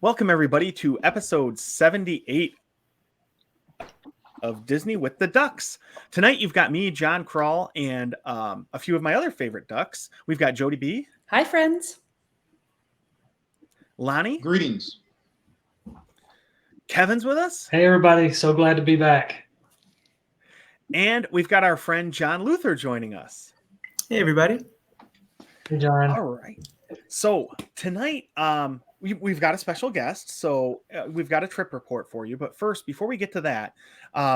Welcome, everybody, to episode 78 of Disney with the Ducks. Tonight, you've got me, John Kral, and a few of my other favorite ducks. We've got Jody B. Hi, friends. Lonnie. Greetings. Kevin's with us. Hey, everybody. So glad to be back. And we've got our friend John Luther joining us. Hey, everybody. Hey, John. All right. So tonight, we've got a special guest. So we've got a trip report for you. But first, before we get to that,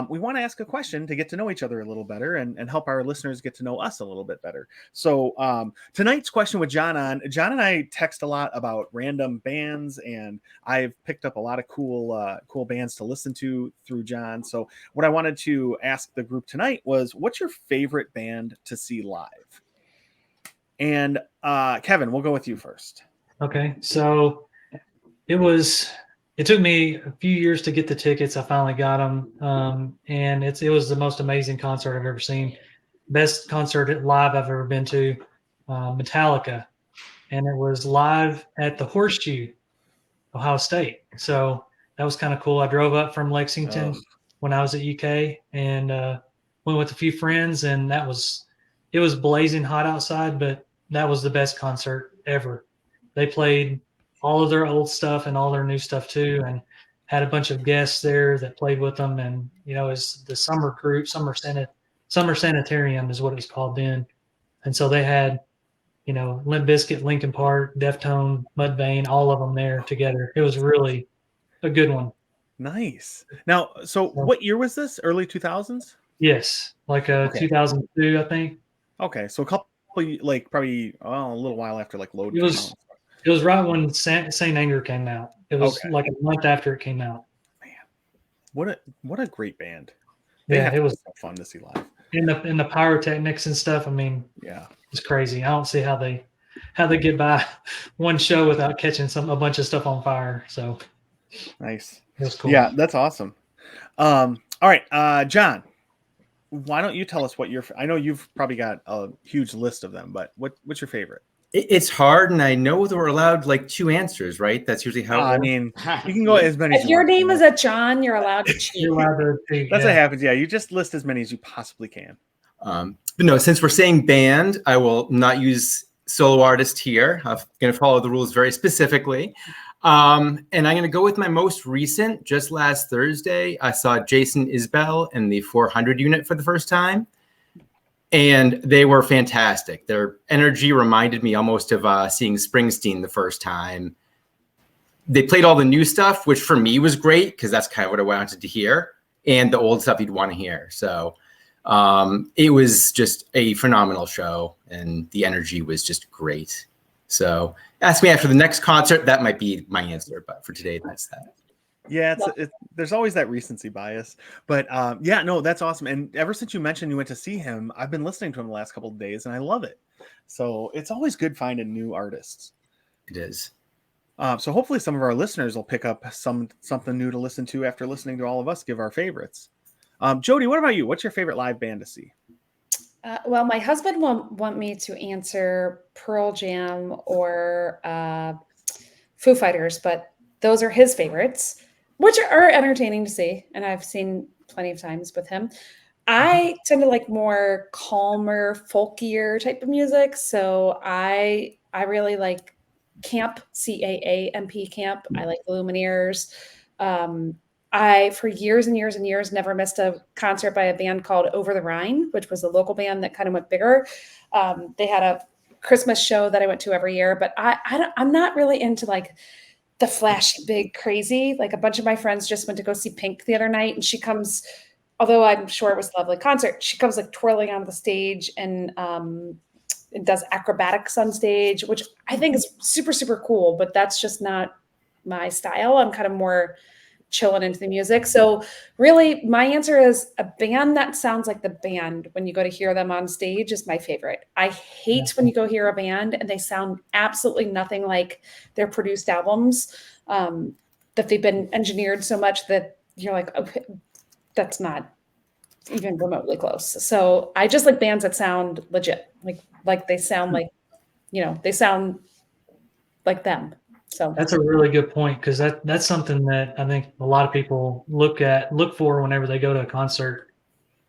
we want to ask a question to get to know each other a little better and help our listeners get to know us a little bit better. So tonight's question with John and I text a lot about random bands, and I've picked up a lot of cool bands to listen to through John. So what I wanted to ask the group tonight was, what's your favorite band to see live? And Kevin, we'll go with you first. Okay, so it took me a few years to get the tickets. I finally got them, and it was the most amazing concert I've ever seen. Best concert live I've ever been to, Metallica, and it was live at the Horseshoe, Ohio State. So that was kind of cool. I drove up from Lexington when I was at UK, and went with a few friends, and it was blazing hot outside, but that was the best concert ever. They played all of their old stuff and all their new stuff too, and had a bunch of guests there that played with them. And it's the summer group, Summer Sanitarium is what it was called then. And so they had Limp Bizkit, Linkin Park, Deftones, Mudvayne, all of them there together. It was really a good one. Nice. Now, so what year was this? Early 2000s? Yes, like 2002, I think. Okay, so a couple, probably a little while after Load. It was right when Saint Anger came out. It was like a month after it came out. Man, what a great band! It was so fun to see live. In the pyrotechnics and stuff. I mean, yeah, it's crazy. I don't see how they get by one show without catching a bunch of stuff on fire. So nice. It was cool. Yeah, that's awesome. All right, John, why don't you tell us what I know you've probably got a huge list of them, but what's your favorite? It's hard, and I know that we're allowed two answers, right? That's usually how. I mean, you can go as many. If your name is a John, you're allowed to cheat. That's what happens. Yeah, you just list as many as you possibly can. But no, since we're saying band, I will not use solo artist here. I'm going to follow the rules very specifically. And I'm going to go with my most recent. Just last Thursday, I saw Jason Isbell and the 400 unit for the first time. And they were fantastic. Their energy reminded me almost of seeing Springsteen the first time. They played all the new stuff, which for me was great because that's kind of what I wanted to hear, and the old stuff you'd want to hear. So it was just a phenomenal show, and the energy was just great. So ask me after the next concert. That might be my answer, but for today, that's that. Yeah, there's always that recency bias, but no, that's awesome. And ever since you mentioned you went to see him, I've been listening to him the last couple of days, and I love it. So it's always good finding new artists. It is. So hopefully some of our listeners will pick up something new to listen to after listening to all of us give our favorites. Jody, what about you? What's your favorite live band to see? Well, my husband won't want me to answer Pearl Jam or Foo Fighters, but those are his favorites, which are entertaining to see, and I've seen plenty of times with him. I tend to like more calmer, folkier type of music, so I really like camp, CAAMP camp. I like the Lumineers. I, for years and years and years, never missed a concert by a band called Over the Rhine, which was a local band that kind of went bigger. They had a Christmas show that I went to every year, but I'm not really into the flashy, big, crazy. Like a bunch of my friends just went to go see Pink the other night, and she comes, although I'm sure it was a lovely concert, she comes twirling onto the stage and does acrobatics on stage, which I think is super, super cool, but that's just not my style. I'm kind of more chilling into the music. So really my answer is a band that sounds like the band when you go to hear them on stage is my favorite. I hate when you go hear a band and they sound absolutely nothing like their produced albums, that they've been engineered so much that you're like, okay, that's not even remotely close. So I just like bands that sound legit, like they sound like, they sound like them. So That's a really good point, because that's something that I think a lot of people look for whenever they go to a concert,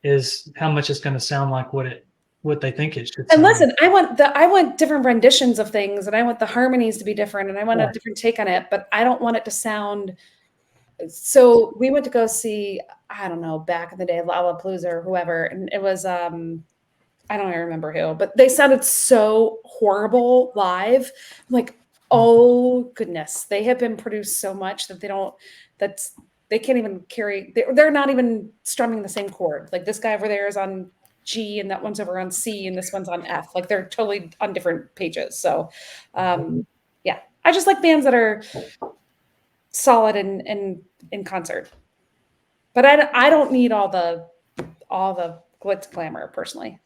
is how much it's going to sound like what they think it should and sound listen, like. I want different renditions of things, and I want the harmonies to be different, and I want a Yeah. different take on it, but I don't want it to sound. So we went to go see, I don't know, back in the day, Lollapalooza or whoever, and it was I don't even remember who, but they sounded so horrible live. I'm like, oh goodness, they have been produced so much that they can't even carry. They're not even strumming the same chord. Like this guy over there is on G, and that one's over on C, and this one's on F. Like they're totally on different pages. So, yeah, I just like bands that are solid in concert. But I don't need all the glitz glamour personally.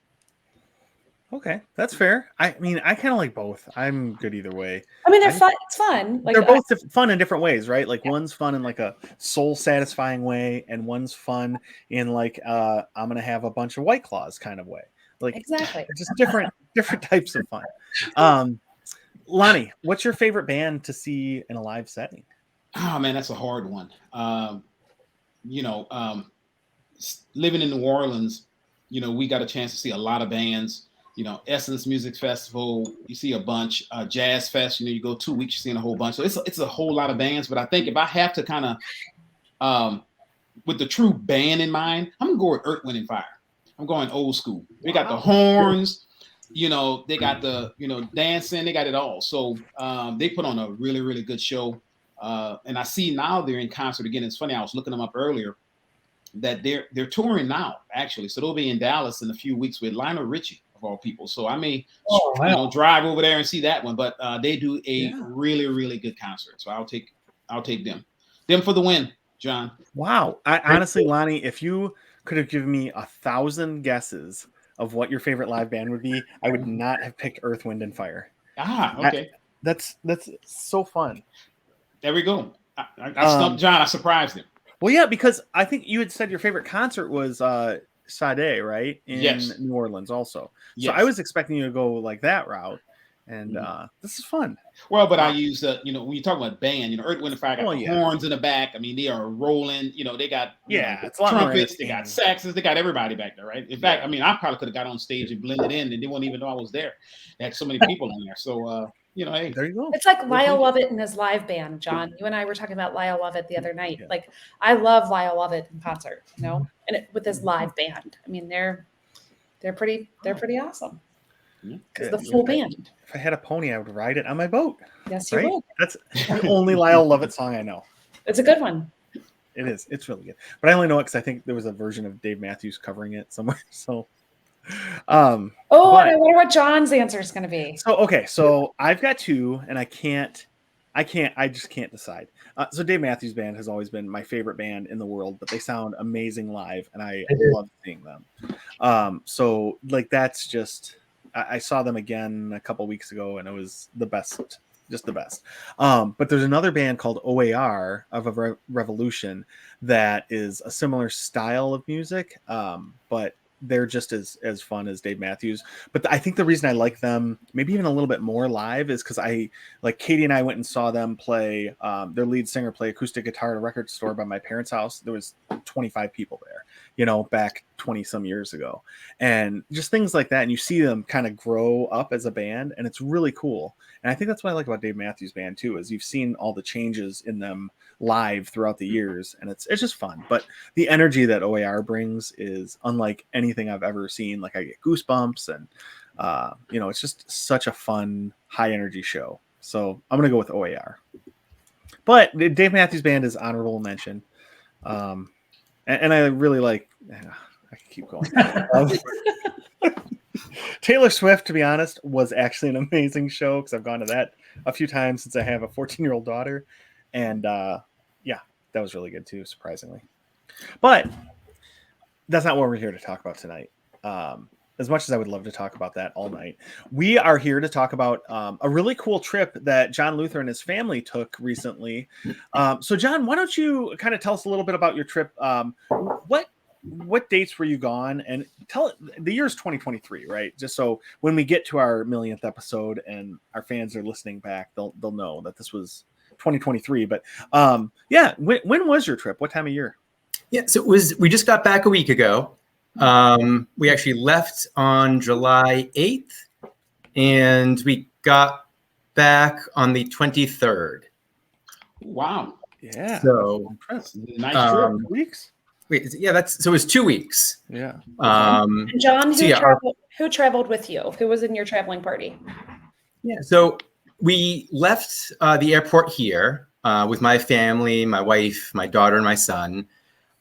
Okay, that's fair. I mean, I kind of like both. I'm good either way. I mean, they're fun. It's fun. Like They're both fun in different ways, right? Like one's fun in like a soul satisfying way, and one's fun in like I'm gonna have a bunch of White Claws kind of way. Like exactly. they're just different types of fun. Lonnie, what's your favorite band to see in a live setting? Oh man, that's a hard one. Living in New Orleans, we got a chance to see a lot of bands. Essence Music Festival, you see a bunch. Jazz Fest, you go 2 weeks, you're seeing a whole bunch. So it's a whole lot of bands. But I think if I have to kind of, with the true band in mind, I'm gonna go with Earth, Wind and Fire. I'm going old school. They got the horns, they got the dancing, they got it all. So they put on a really, really good show. And I see now they're in concert again. It's funny, I was looking them up earlier, that they're touring now, actually. So they'll be in Dallas in a few weeks with Lionel Richie, of all people. So I may drive over there and see that one. But they do a really, really good concert. So I'll take them. Them for the win, John. Wow. Honestly, Lonnie, if you could have given me 1,000 guesses of what your favorite live band would be, I would not have picked Earth, Wind, and Fire. Okay. That's so fun. There we go. I stumped John. I surprised him. Well, yeah, because I think you had said your favorite concert was Sade, right? In New Orleans also. So I was expecting you to go like that route. And this is fun. Well, but I use, when you talk about band, Earth, Wind, and Fire got horns in the back. I mean, they are rolling. They got it's a lot trumpets, they got saxes, they got everybody back there, right? In fact, I mean, I probably could have got on stage and blended in, and they wouldn't even know I was there. They had so many people in there. So, hey, there you go. It's like Lyle Lovett and his live band, John. You and I were talking about Lyle Lovett the other night. Like, I love Lyle Lovett in concert, and with his live band. I mean, they're pretty awesome. Because the full band. If I had a pony, I would ride it on my boat. Yes, you would. That's the only Lyle Lovett song I know. It's a good one. It is. It's really good. But I only know it because I think there was a version of Dave Matthews covering it somewhere. So, I wonder what John's answer is going to be. So I've got two, and I just can't decide. So Dave Matthews Band has always been my favorite band in the world, but they sound amazing live, and I love seeing them. So like that's just. I saw them again a couple weeks ago, and it was the best, just the best. But there's another band called OAR of a Revolution that is a similar style of music, but they're just as fun as Dave Matthews. But I think the reason I like them maybe even a little bit more live is because Katie and I went and saw them play, their lead singer play acoustic guitar at a record store by my parents' house. There was 25 people there, back 20 some years ago, and just things like that. And you see them kind of grow up as a band, and it's really cool. And I think that's what I like about Dave Matthews Band too, is you've seen all the changes in them live throughout the years, and it's just fun. But the energy that OAR brings is unlike anything I've ever seen. Like I get goosebumps, and it's just such a fun, high energy show. So I'm gonna go with OAR. But Dave Matthews Band is honorable mention. And I really like. I can keep going. Taylor Swift, to be honest, was actually an amazing show because I've gone to that a few times since I have a 14-year-old daughter, and that was really good too, surprisingly. But that's not what we're here to talk about tonight. As much as I would love to talk about that all night, we are here to talk about a really cool trip that John Luther and his family took recently. So, John, why don't you kind of tell us a little bit about your trip? What dates were you gone? And the year's 2023, right? Just so when we get to our 1,000,000th episode and our fans are listening back, they'll know that this was 2023. But yeah, when was your trip? What time of year? Yeah, so we just got back a week ago. We actually left on July 8th, and we got back on the 23rd. Wow. Yeah. So Nice trip. Weeks. wait, so it was 2 weeks. Yeah. And John, So yeah, who traveled with you? Who was in your traveling party? Yeah, so we left the airport here with my family, my wife, my daughter, and my son,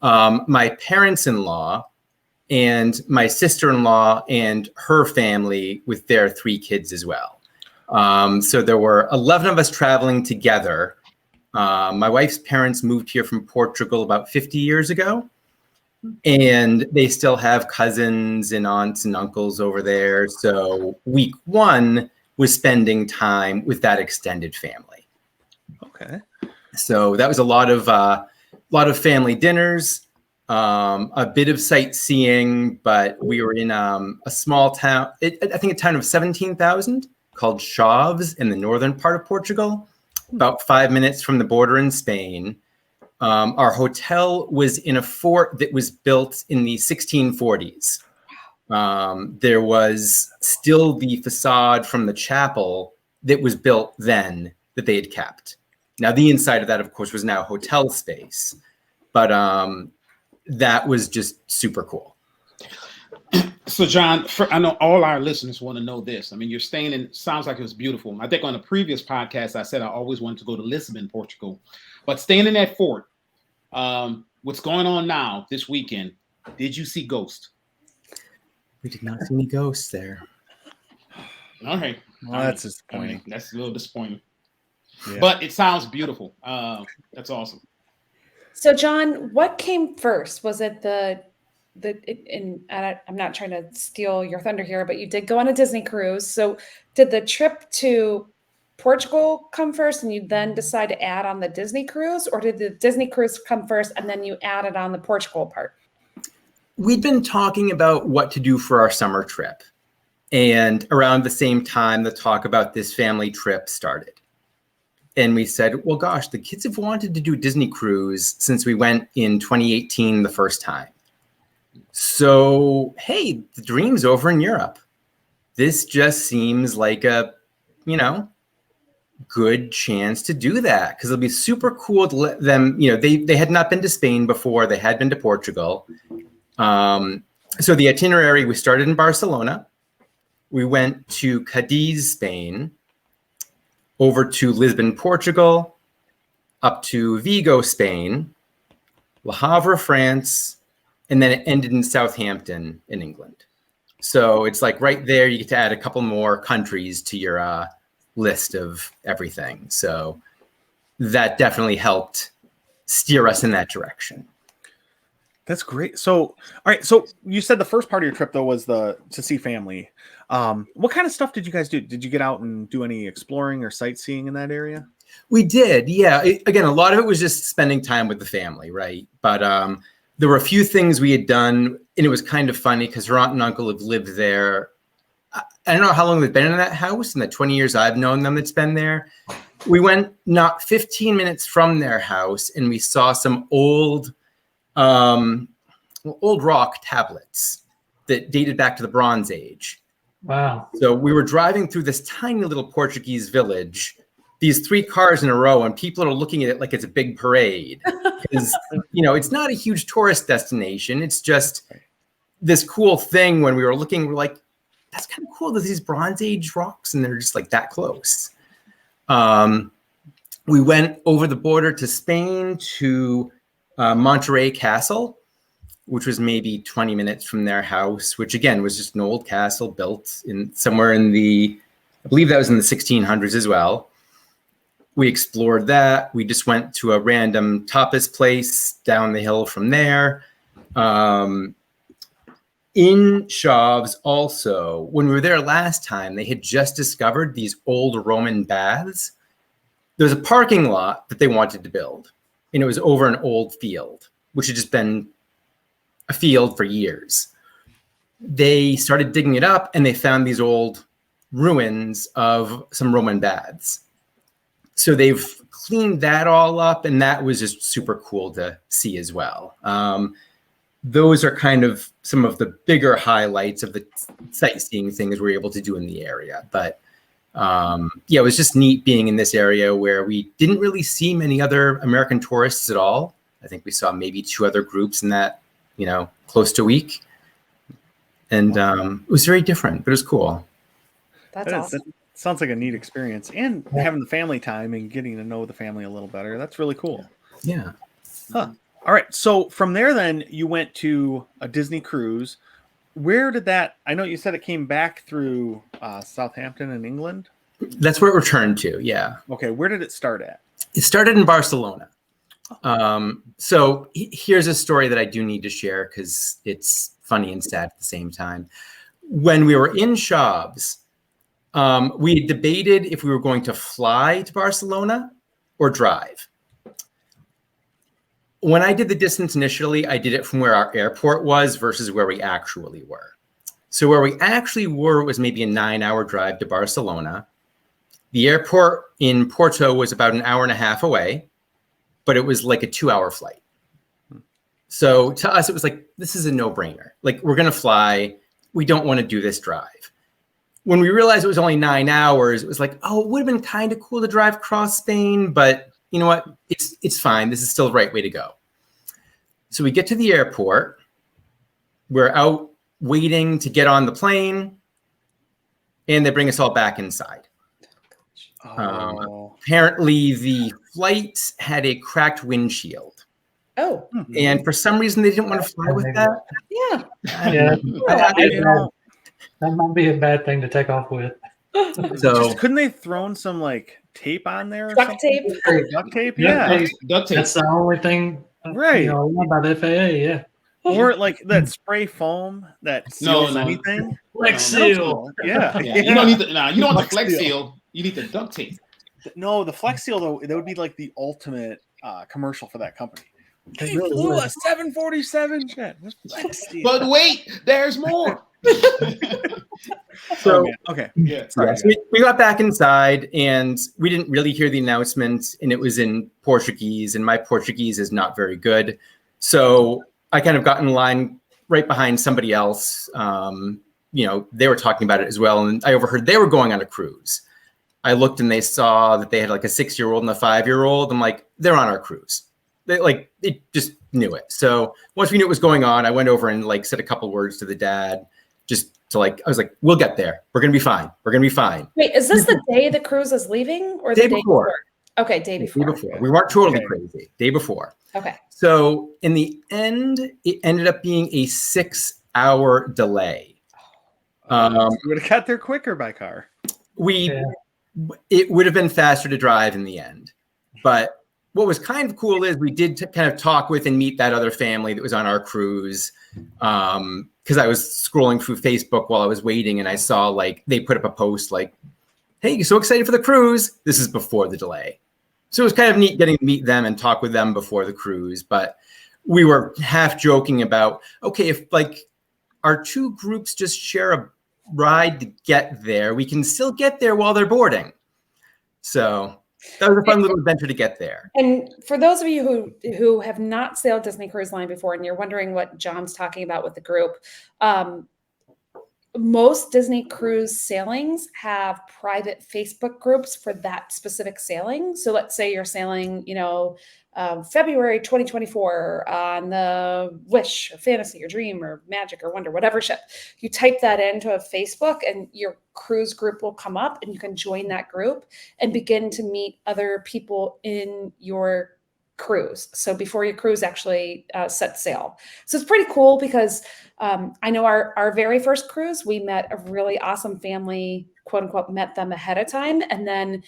my parents-in-law, and my sister-in-law and her family with their 3 kids as well. So there were 11 of us traveling together. My wife's parents moved here from Portugal about 50 years ago, and they still have cousins and aunts and uncles over there. So week 1 was spending time with that extended family. Okay. So that was a lot of family dinners, a bit of sightseeing, but we were in a small town, I think a town of 17,000 called Chaves in the northern part of Portugal, about 5 minutes from the border in Spain. Our hotel was in a fort that was built in the 1640s. There was still the facade from the chapel that was built then that they had kept. Now, the inside of that, of course, was now hotel space, but that was just super cool. So, John, I know all our listeners want to know this. I mean, you're staying in, sounds like it was beautiful. I think on the previous podcast, I said I always wanted to go to Lisbon, Portugal, but staying in that fort, what's going on now this weekend? Did you see ghosts? We did not see any ghosts there. All right. Well, that's disappointing. That's a little disappointing. Yeah. But it sounds beautiful. That's awesome. So, John, what came first? Was it I'm not trying to steal your thunder here, but you did go on a Disney cruise. So did the trip to Portugal come first and you then decide to add on the Disney cruise, or did the Disney cruise come first and then you added on the Portugal part? We'd been talking about what to do for our summer trip. And around the same time, the talk about this family trip started. And we said, well, gosh, the kids have wanted to do Disney cruise since we went in 2018 the first time. So, hey, the dream's over in Europe. This just seems like a, good chance to do that, because it'll be super cool to let them, they had not been to Spain before. They had been to Portugal. So the itinerary, we started in Barcelona. We went to Cadiz, Spain, over to Lisbon, Portugal, up to Vigo, Spain, Le Havre, France, and then it ended in Southampton in England. So it's like right there, you get to add a couple more countries to your list of everything. So that definitely helped steer us in that direction. That's great. So, all right. So you said the first part of your trip though was to see family. What kind of stuff did you guys do? Did you get out and do any exploring or sightseeing in that area? We did. Yeah. Again, a lot of it was just spending time with the family, right? But there were a few things we had done, and it was kind of funny because her aunt and uncle have lived there. I don't know how long they've been in that house. In the 20 years I've known them, it's been there. We went not 15 minutes from their house, and we saw some old rock tablets that dated back to the Bronze Age. Wow. So we were driving through this tiny little Portuguese village, these 3 cars in a row, and people are looking at it like it's a big parade. Because, it's not a huge tourist destination. It's just this cool thing. When we were looking, we're like, that's kind of cool. There's these Bronze Age rocks, and they're just like that close. We went over the border to Spain to Monterey Castle, which was maybe 20 minutes from their house, which again was just an old castle built somewhere in I believe that was in the 1600s as well. We explored that. We just went to a random tapas place down the hill from there. In Chaves also, when we were there last time, they had just discovered these old Roman baths. There was a parking lot that they wanted to build, and it was over an old field, which had just been a field for years. They started digging it up, and they found these old ruins of some Roman baths. So they've cleaned that all up, and that was just super cool to see as well. Those are kind of some of the bigger highlights of the sightseeing things we're able to do in the area. But yeah, it was just neat being in this area where we didn't really see many other American tourists at all. I think we saw maybe 2 other groups in that, close to a week. And it was very different, but it was cool. That's awesome. That sounds like a neat experience, and having the family time and getting to know the family a little better. That's really cool. Yeah. Huh. All right. So from there, then you went to a Disney cruise. Where did that? I know you said it came back through Southampton in England. That's where it returned to. Yeah. Okay. Where did it start at? It started in Barcelona. So here's a story that I do need to share because it's funny and sad at the same time. When we were in Shops, we debated if we were going to fly to Barcelona or drive. When I did the distance initially, I did it from where our airport was versus where we actually were. So where we actually were was maybe a 9-hour drive to Barcelona. The airport in Porto was about an hour and a half away, but it was like a 2-hour flight. So to us, it was like, this is a no-brainer. Like, we're going to fly. We don't want to do this drive. When we realized it was only 9 hours, it was like, oh, it would have been kind of cool to drive across Spain, but you know what? It's fine. This is still the right way to go. So we get to the airport. We're out waiting to get on the plane, and they bring us all back inside. Apparently, the flight had a cracked windshield. Oh. And for some reason, they didn't want to fly with that. Yeah. Yeah. That might be a bad thing to take off with. So couldn't they thrown some like tape on there? Or Duct something? tape. Duct tape. Yeah. Yeah. Duct tape. That's the only thing, Right. allowed by the FAA. Yeah. Or like that spray foam that seals No. anything. Flex seal. Yeah. Yeah, you don't need the you don't want the Flex Seal. You need the duct tape. No, the Flex Seal though, that would be like the ultimate commercial for that company. They He really flew would. a 747 jet. What's Flex Seal? But wait, there's more. So okay. Yeah. Sorry, yes, we got back inside, and we didn't really hear the announcement, and it was in Portuguese, and my Portuguese is not very good. So I kind of got in line right behind somebody else. They were talking about it as well, and I overheard they were going on a cruise. I looked and they saw that they had like a 6-year-old and a 5-year-old. I'm like, they're on our cruise. They just knew it. So once we knew what was going on, I went over and like said a couple words to the dad, just to I was like, we'll get there. We're going to be fine. We're going to be fine. Wait, is this the day the cruise is leaving or the Day day before. before? Okay, day before. Day before. We weren't totally Okay. crazy. Day before. Okay. So in the end, it ended up being a 6-hour delay. we would have got there quicker by car. It would have been faster to drive in the end. But what was kind of cool is we did kind of talk with and meet that other family that was on our cruise. Because I was scrolling through Facebook while I was waiting, and I saw like they put up a post like, hey, so excited for the cruise. This is before the delay. So it was kind of neat getting to meet them and talk with them before the cruise. But we were half joking about, okay, if like our 2 groups just share a ride to get there, we can still get there while they're boarding. So that was a fun little adventure to get there. And for those of you who have not sailed Disney Cruise Line before and you're wondering what John's talking about with the group, most Disney cruise sailings have private Facebook groups for that specific sailing. So let's say you're sailing, February 2024 on the Wish or Fantasy or Dream or Magic or Wonder, whatever ship. You type that into a Facebook and your cruise group will come up and you can join that group and begin to meet other people in your cruise. So before your cruise actually sets sail. So it's pretty cool because I know our very first cruise, we met a really awesome family, quote unquote, met them ahead of time. And then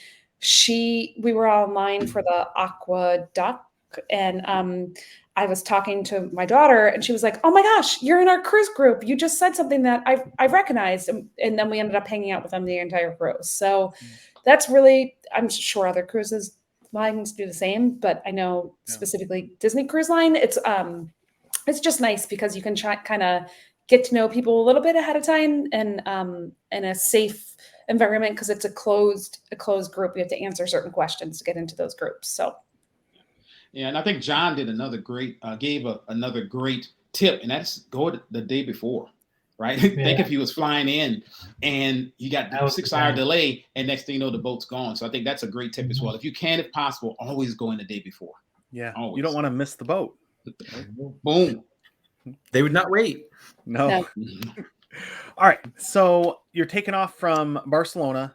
we were online for the Aqua Duck. And I was talking to my daughter and she was like, oh my gosh, you're in our cruise group. You just said something that I've recognized. And then we ended up hanging out with them the entire cruise. So that's really, I'm sure other cruises lines do the same, but I know specifically Disney Cruise Line, it's just nice because you can kind of get to know people a little bit ahead of time and in a safe environment because it's a closed group. You have to answer certain questions to get into those groups. So Yeah, and I think John did another great tip, and that's go the day before, right? Think if he was flying in and you got That the was 6 hour the delay, and next thing you know, the boat's gone. So I think that's a great tip as well. If you can, if possible, always go in the day before. Yeah. Always. You don't want to miss the boat. Boom. They would not wait. No. No. All right. So you're taking off from Barcelona.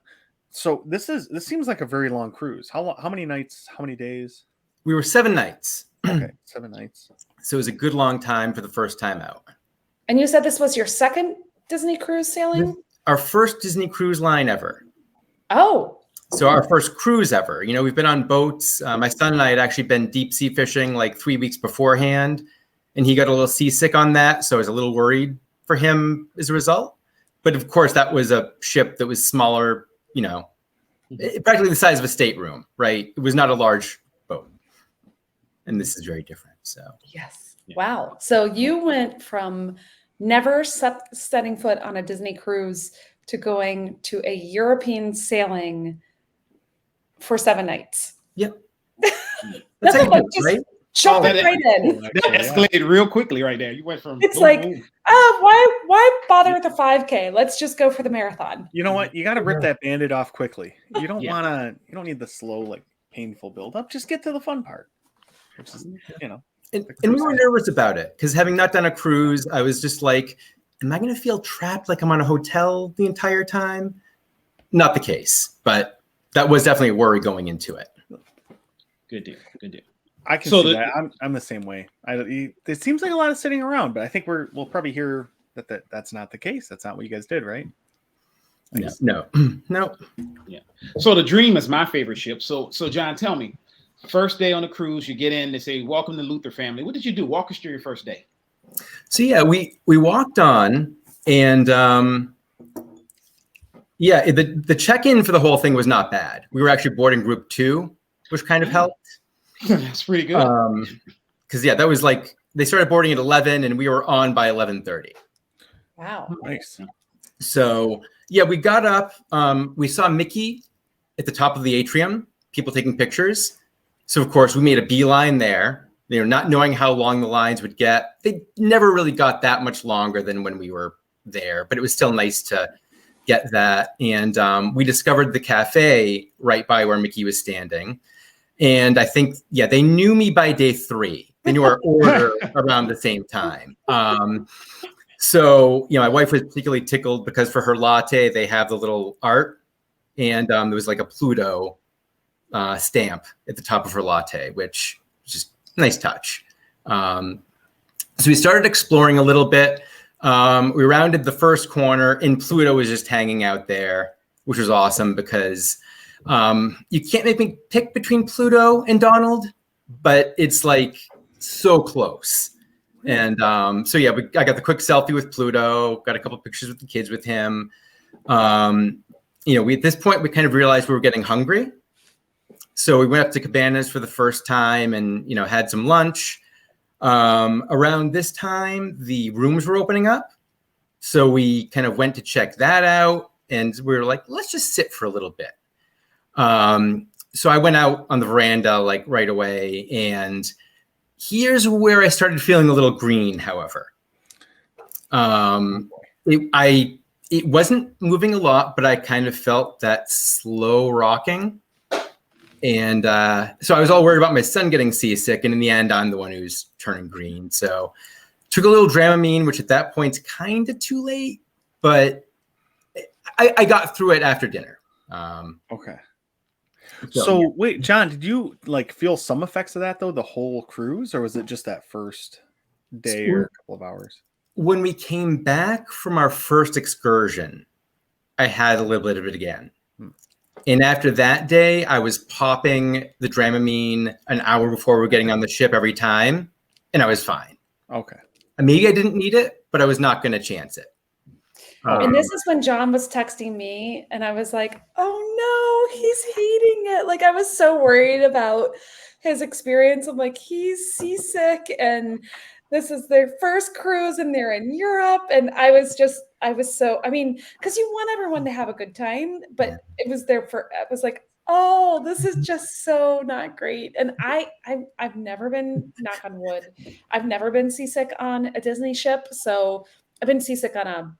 So this seems like a very long cruise. How many nights? How many days? We were 7 nights. Okay, 7 nights. So it was a good long time for the first time out. And you said this was your second Disney cruise sailing? Our first Disney cruise line ever. Oh, So our first cruise ever. You know, we've been on boats. My son and I had actually been deep sea fishing like 3 weeks beforehand, and he got a little seasick on that. So I was a little worried for him as a result. But of course, that was a ship that was smaller, you know, practically the size of a stateroom, right? It was not a large boat. And this is very different. So yes. Yeah. Wow. So you went from never setting foot on a Disney cruise to going to a European sailing for 7 nights. yep. That's how you do it, right? Jumping that- right in. That escalated real quickly right there. You went from It's boom, like- boom. Why bother with the 5K? Let's just go for the marathon. You know what? You got to rip that Band-Aid off quickly. You don't Yeah. you don't need the slow, like painful build up. Just get to the fun part. Which is, you know. And we were nervous about it because having not done a cruise, I was just like, am I going to feel trapped like I'm on a hotel the entire time? Not the case, but that was definitely a worry going into it. Good deal. Good deal. I can So see the- that. I'm the same way. It seems like a lot of sitting around, but I think we'll probably hear that's not the case. That's not what you guys did, right? No. So the Dream is my favorite ship. So John, tell me, first day on the cruise, you get in, they say, welcome to Luther family. What did you do? Walk us through your first day. So yeah, we walked on, and the check-in for the whole thing was not bad. We were actually boarding group 2, which kind of helped. That's pretty good. Because that was like they started boarding at 11, and we were on by 11:30. Wow. Nice. So yeah, we got up. We saw Mickey at the top of the atrium, people taking pictures. So of course we made a beeline there. You know, not knowing how long the lines would get. They never really got that much longer than when we were there, but it was still nice to get that. And we discovered the cafe right by where Mickey was standing. And I think, they knew me by day 3. They knew our order around the same time. So, my wife was particularly tickled because for her latte, they have the little art. And there was like a Pluto stamp at the top of her latte, which was just a nice touch. So we started exploring a little bit. We rounded the first corner, and Pluto was just hanging out there, which was awesome because you can't make me pick between Pluto and Donald, but it's like so close. And I got the quick selfie with Pluto, got a couple pictures with the kids with him. We at this point we kind of realized we were getting hungry, so we went up to Cabanas for the first time and had some lunch. Around this time, the rooms were opening up, so we kind of went to check that out, and we were like, let's just sit for a little bit. So I went out on the veranda like right away, and here's where I started feeling a little green. However, it wasn't moving a lot, but I kind of felt that slow rocking. And so I was all worried about my son getting seasick. And in the end, I'm the one who's turning green. So took a little Dramamine, which at that point's kind of too late, but I got through it after dinner. Okay. So wait, John, did you like feel some effects of that though, the whole cruise, or was it just that first day or a couple of hours? When we came back from our first excursion, I had a little bit of it again. And after that day, I was popping the Dramamine an hour before we were getting on the ship every time, and I was fine. Okay. Maybe I didn't need it, but I was not going to chance it. And this is when John was texting me, and I was like, oh no, he's hating it. Like, I was so worried about his experience. I'm like, he's seasick. And this is their first cruise and they're in Europe. And I was so, I mean, because you want everyone to have a good time, but it was I was like, oh, this is just so not great. And I've never been, knock on wood, I've never been seasick on a Disney ship. So I've been seasick on a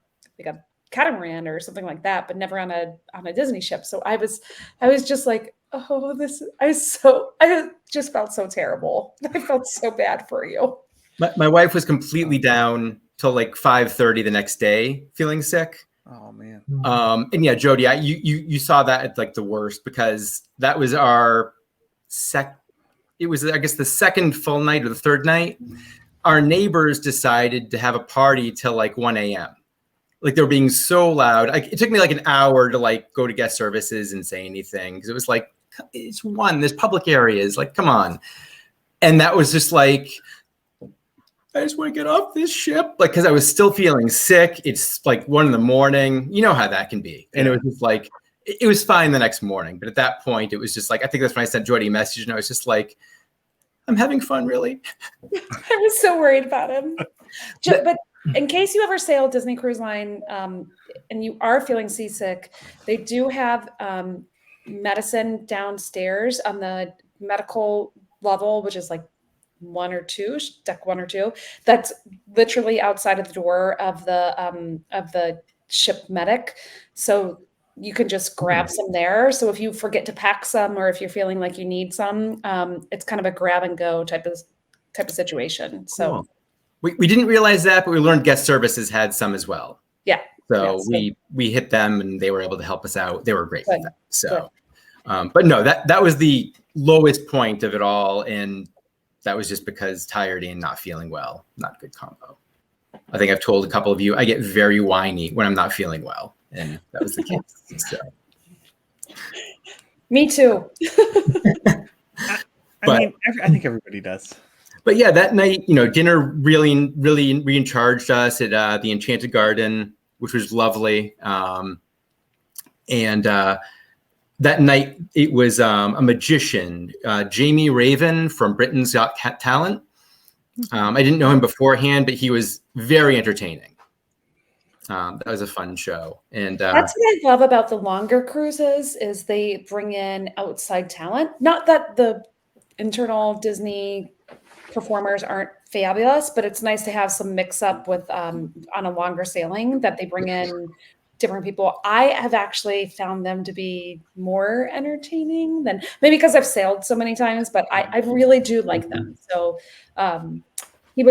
catamaran or something like that, but never on a Disney ship. So I was just like, oh, I just felt so terrible. I felt so bad for you. My wife was completely down till like 5:30 the next day, feeling sick. Oh man. And yeah, Jody, you saw that at like the worst, because that was our it was, I guess, the second full night or the third night. Our neighbors decided to have a party till like 1 a.m. Like they were being so loud. It took me like an hour to like go to guest services and say anything, because it was like, it's there's public areas, like, come on. And that was just like, I just want to get off this ship, like, because I was still feeling sick. It's like 1 a.m. You know how that can be. And it was just like, it was fine the next morning. But at that point, it was just like, I think that's when I sent Jody a message, and I was just like, I'm having fun, really. I was so worried about him. But in case you ever sail Disney Cruise Line and you are feeling seasick, they do have medicine downstairs on the medical level, which is like deck 1 or 2. That's literally outside of the door of the ship medic. So you can just grab some there. So if you forget to pack some, or if you're feeling like you need some, it's kind of a grab and go type of situation. So Cool. We didn't realize that, but we learned guest services had some as well. yeah. So we hit them, and they were able to help us out. They were great with that. So, but no, that was the lowest point of it all, and that was just because tired and not feeling well. Not a good combo. I think I've told a couple of you I get very whiny when I'm not feeling well, and that was the case. So. Me too. I think everybody does. But yeah, that night, dinner really recharged us at the Enchanted Garden, which was lovely. And that night, it was a magician, Jamie Raven from Britain's Got Talent. I didn't know him beforehand, but he was very entertaining. That was a fun show. And that's what I love about the longer cruises is they bring in outside talent. Not that the internal Disney performers aren't fabulous, but it's nice to have some mix up with on a longer sailing that they bring in different people. I have actually found them to be more entertaining than, maybe because I've sailed so many times, but I really do like them. So you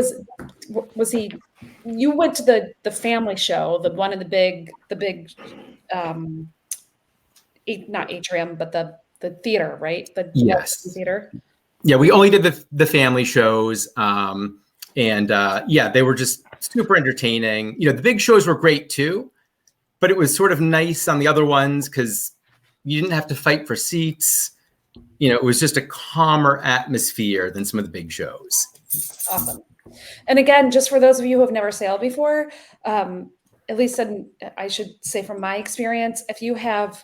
went to the family show, the one in the big not atrium, but the theater, right? Yes. Theater. Yeah, we only did the family shows. And they were just super entertaining. The big shows were great too, but it was sort of nice on the other ones because you didn't have to fight for seats. It was just a calmer atmosphere than some of the big shows. Awesome. And again, just for those of you who have never sailed before, at least I should say from my experience, if you have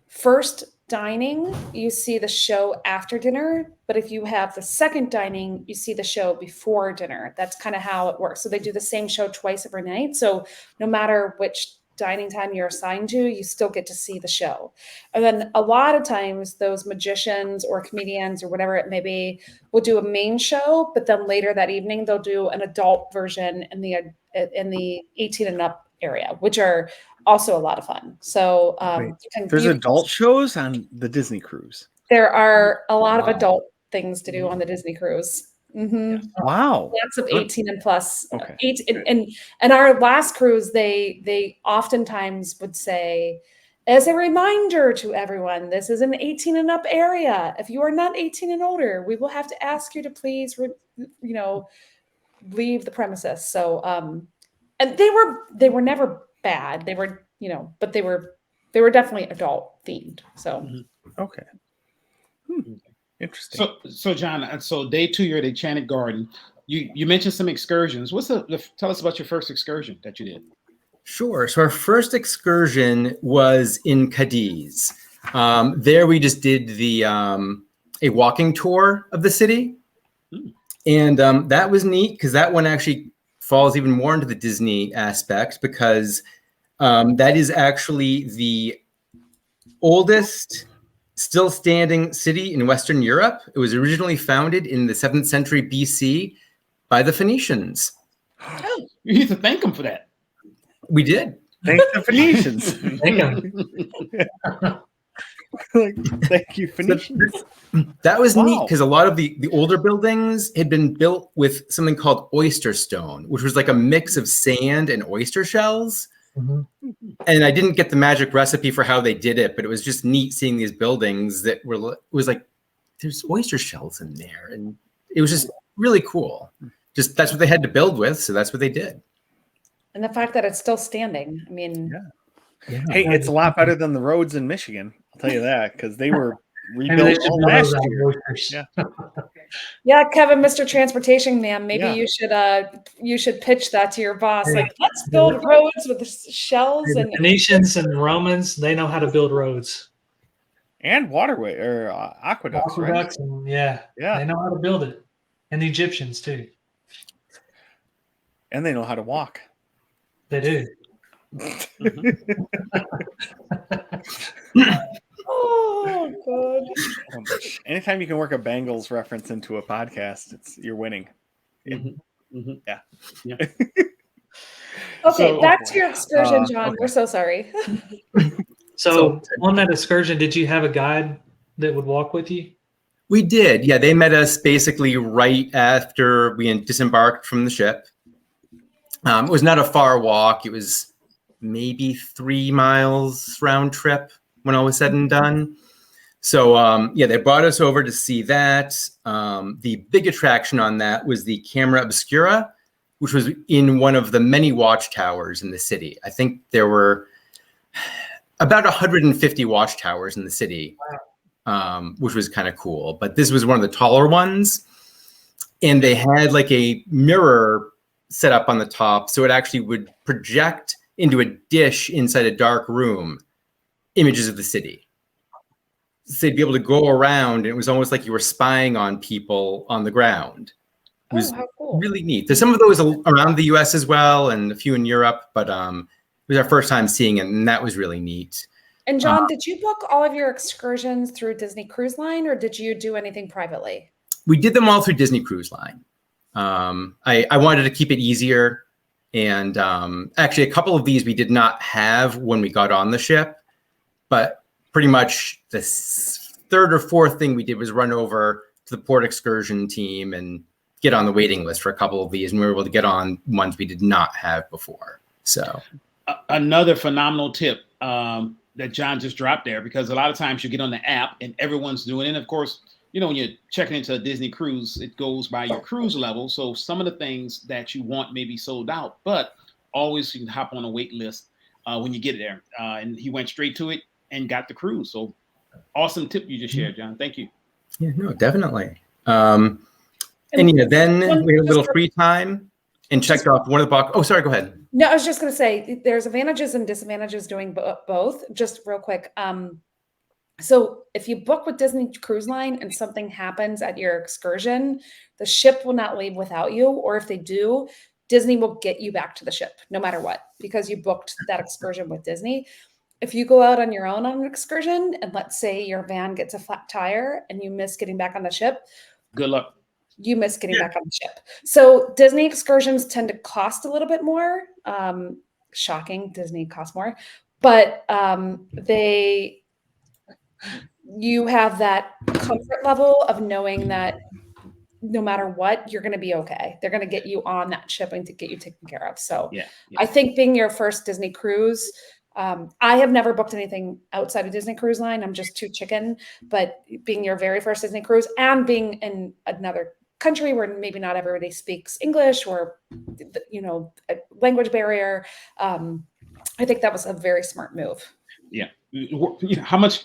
first dining, you see the show after dinner. But if you have the second dining, you see the show before dinner. That's kind of how it works. So they do the same show twice every night. So no matter which dining time you're assigned to, you still get to see the show. And then a lot of times those magicians or comedians or whatever it may be will do a main show, but then later that evening they'll do an adult version in the 18 and up area, which are also a lot of fun. So there's adult shows on the Disney cruise. There are a lot of adult things to do on the Disney cruise. Mm-hmm. Wow. Lots of 18 and plus. Okay. And our last cruise, they oftentimes would say, as a reminder to everyone, this is an 18 and up area. If you are not 18 and older, we will have to ask you to please, leave the premises. So, and they were never bad. They were, but they were definitely adult themed. So, okay. Interesting. So John, so day 2, you're at Enchanted Garden. You mentioned some excursions. Tell us about your first excursion that you did. Sure. So our first excursion was in Cadiz. There we just did a walking tour of the city. And that was neat because that one actually falls even more into the Disney aspect because that is actually the oldest still standing city in Western Europe. It was originally founded in the 7th century BC by the Phoenicians. Oh, you need to thank them for that. We did. Thank the Phoenicians. Thank him. Like, thank you, Phoenicians. That was neat Wow. because a lot of the older buildings had been built with something called oyster stone, which was like a mix of sand and oyster shells. Mhm. And I didn't get the magic recipe for how they did it, but it was just neat seeing these buildings that were, it was like, there's oyster shells in there. And it was just really cool. Just that's what they had to build with. So that's what they did. And the fact that it's still standing. I mean, Yeah. Hey, it's a lot better than the roads in Michigan. I'll tell you that because they were Maybe they rebuilt should all build last those year. oysters. Yeah. yeah, Kevin, Mr. Transportation Man, maybe Yeah. you should pitch that to your boss. Hey. Like, let's build roads with shells The and Phoenicians and Romans, they know how to build roads. And waterway or aqueducts, right? Aqueducts and yeah, Yeah. they know how to build it. And the Egyptians too. And they know how to walk. They do. oh god. Anytime you can work a Bengals reference into a podcast, you're winning. Mhm. Mhm. Yeah. Yeah. Okay, So- back to your excursion, John. okay. We're so sorry. So on that excursion, did you have a guide that would walk with you? We did. Yeah, they met us basically right after we disembarked from the ship. It was not a far walk. It was maybe 3 miles round trip when all was said and done. So yeah, they brought us over to see that. The big attraction on that was the Camera Obscura, which was in one of the many watchtowers in the city. I think there were about 150 watchtowers in the city, which was kind of cool. But this was one of the taller ones. And they had like a mirror set up on the top. So it actually would project into a dish inside a dark room images of the city. So they'd be able to go around, and it was almost like you were spying on people on the ground. It was Oh, how cool. really neat. There's some of those around the US as well, and a few in Europe, but it was our first time seeing it, and that was really neat. And John, did you book all of your excursions through Disney Cruise Line or did you do anything privately? We did them all through Disney Cruise Line. I wanted to keep it easier. And actually, a couple of these we did not have when we got on the ship, but pretty much the third or fourth thing we did was run over to the port excursion team and get on the waiting list for a couple of these. And we were able to get on ones we did not have before. So Another phenomenal tip that John just dropped there, because a lot of times you get on the app and everyone's doing it. And of course, you know, when you're checking into a Disney cruise, it goes by your cruise level. So some of the things that you want may be sold out, but always you can hop on a wait list when you get there. And he went straight to it and got the cruise. So awesome tip you just shared, John. Thank you. yeah, no, definitely. And yeah, then we had a little free time and checked off one of the box. Oh, sorry, go ahead. No, I was just going to say there's advantages and disadvantages doing both. Just real quick. So if you book with Disney Cruise Line and something happens at your excursion, the ship will not leave without you. Or if they do, Disney will get you back to the ship no matter what, because you booked that excursion with Disney. If you go out on your own on an excursion and let's say your van gets a flat tire and you miss getting back on the ship, Good luck. you miss getting back on the ship. So Disney excursions tend to cost a little bit more. Shocking, Disney costs more, but you have that comfort level of knowing that no matter what, you're going to be okay. They're going to get you on that ship and to get you taken care of. So Yeah. I think being your first Disney cruise, I have never booked anything outside of Disney Cruise Line. I'm just too chicken, but being your very first Disney cruise and being in another country where maybe not everybody speaks English or, you know, a language barrier, I think that was a very smart move. Yeah. How much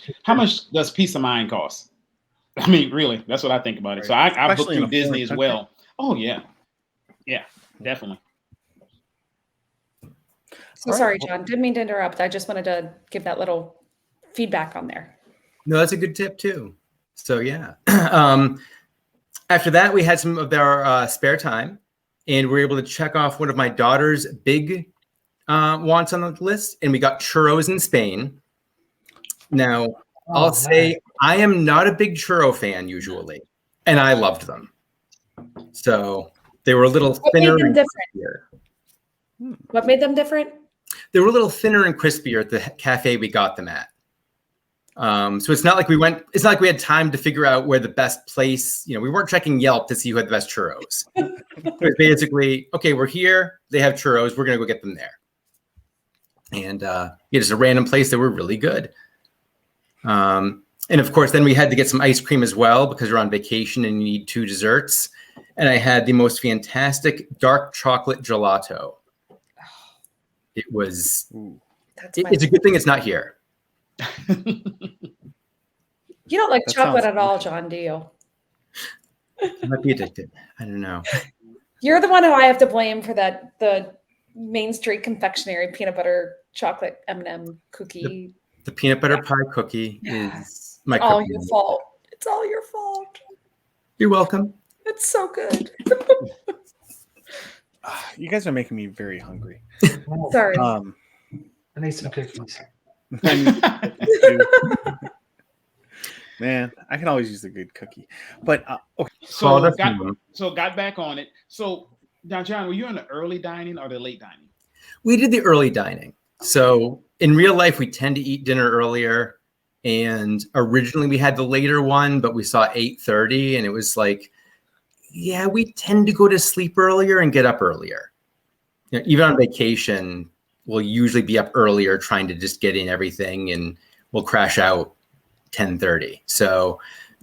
does peace of mind cost? I mean, really, that's what I think about it. So I booked Especially in through a Disney foreign as country. well. Oh yeah. Yeah, definitely. So All right. sorry, John, didn't mean to interrupt. I just wanted to give that little feedback on there. No, that's a good tip too. So yeah. After that, we had some of our spare time, and we were able to check off one of my daughter's big wants on the list, and we got churros in Spain. Now, I'll say I am not a big churro fan usually, and I loved them. So they were a little thinner and crispier. What made them different? They were a little thinner and crispier at the cafe we got them at. So it's not like it's not like we had time to figure out where the best place, we weren't checking Yelp to see who had the best churros. It was basically, okay, we're here, they have churros, we're going to go get them there. And just a random place that were really good. And of course, then we had to get some ice cream as well because we're on vacation and you need 2 desserts. And I had the most fantastic dark chocolate gelato. It was, it's a good thing it's not here. You don't like That chocolate sounds at all, John, do you? I might be addicted. I don't know. You're the one who I have to blame for the Main Street Confectionery peanut butter chocolate M&M cookie. The peanut butter pie cookie is my All cookie. your fault. It's all your fault. You're welcome. It's so good. You guys are making me very hungry. Sorry. I need some cookies. Man, I can always use a good cookie. But okay. So that's got back on it. So now, John, were you in the early dining or the late dining? We did the early dining. So in real life, we tend to eat dinner earlier. And originally we had the later one, but we saw 8:30 and it was like, yeah, we tend to go to sleep earlier and get up earlier. Even on vacation, we'll usually be up earlier trying to just get in everything and we'll crash out 10:30. So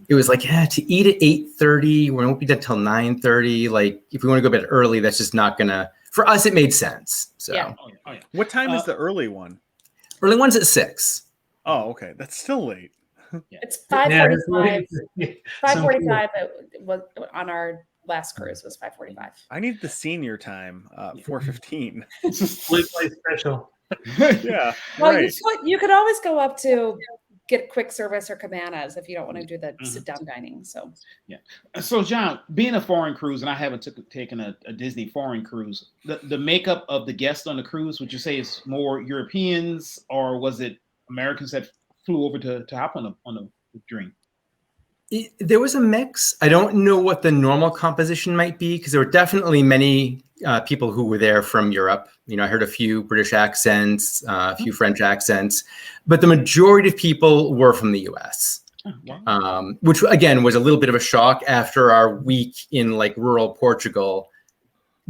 it was like, yeah, to eat at 8:30, we won't be done till 9:30. Like if we want to go to bed early, that's just not gonna, for us, it made sense. So Yeah. Oh, yeah. What time is the early one? early one's at 6. Oh, okay. That's still late. It's Yeah, 5:45. yeah. 5:45 it was on our last cruise was 5:45. I need the senior time, 4:15. Blue Play special. Yeah, Well, right. you could always go up to get quick service or cabanas if you don't want to do the Mhm. sit down dining. So So, John, being a foreign cruise, and I haven't taken a Disney foreign cruise, the makeup of the guests on the cruise, would you say is more Europeans or was it Americans that flew over to hop on the dream? There was a mix. I don't know what the normal composition might be because there were definitely many people who were there from Europe. I heard a few British accents, a few French accents, but the majority of people were from the US, Oh, wow. which again was a little bit of a shock after our week in like rural Portugal,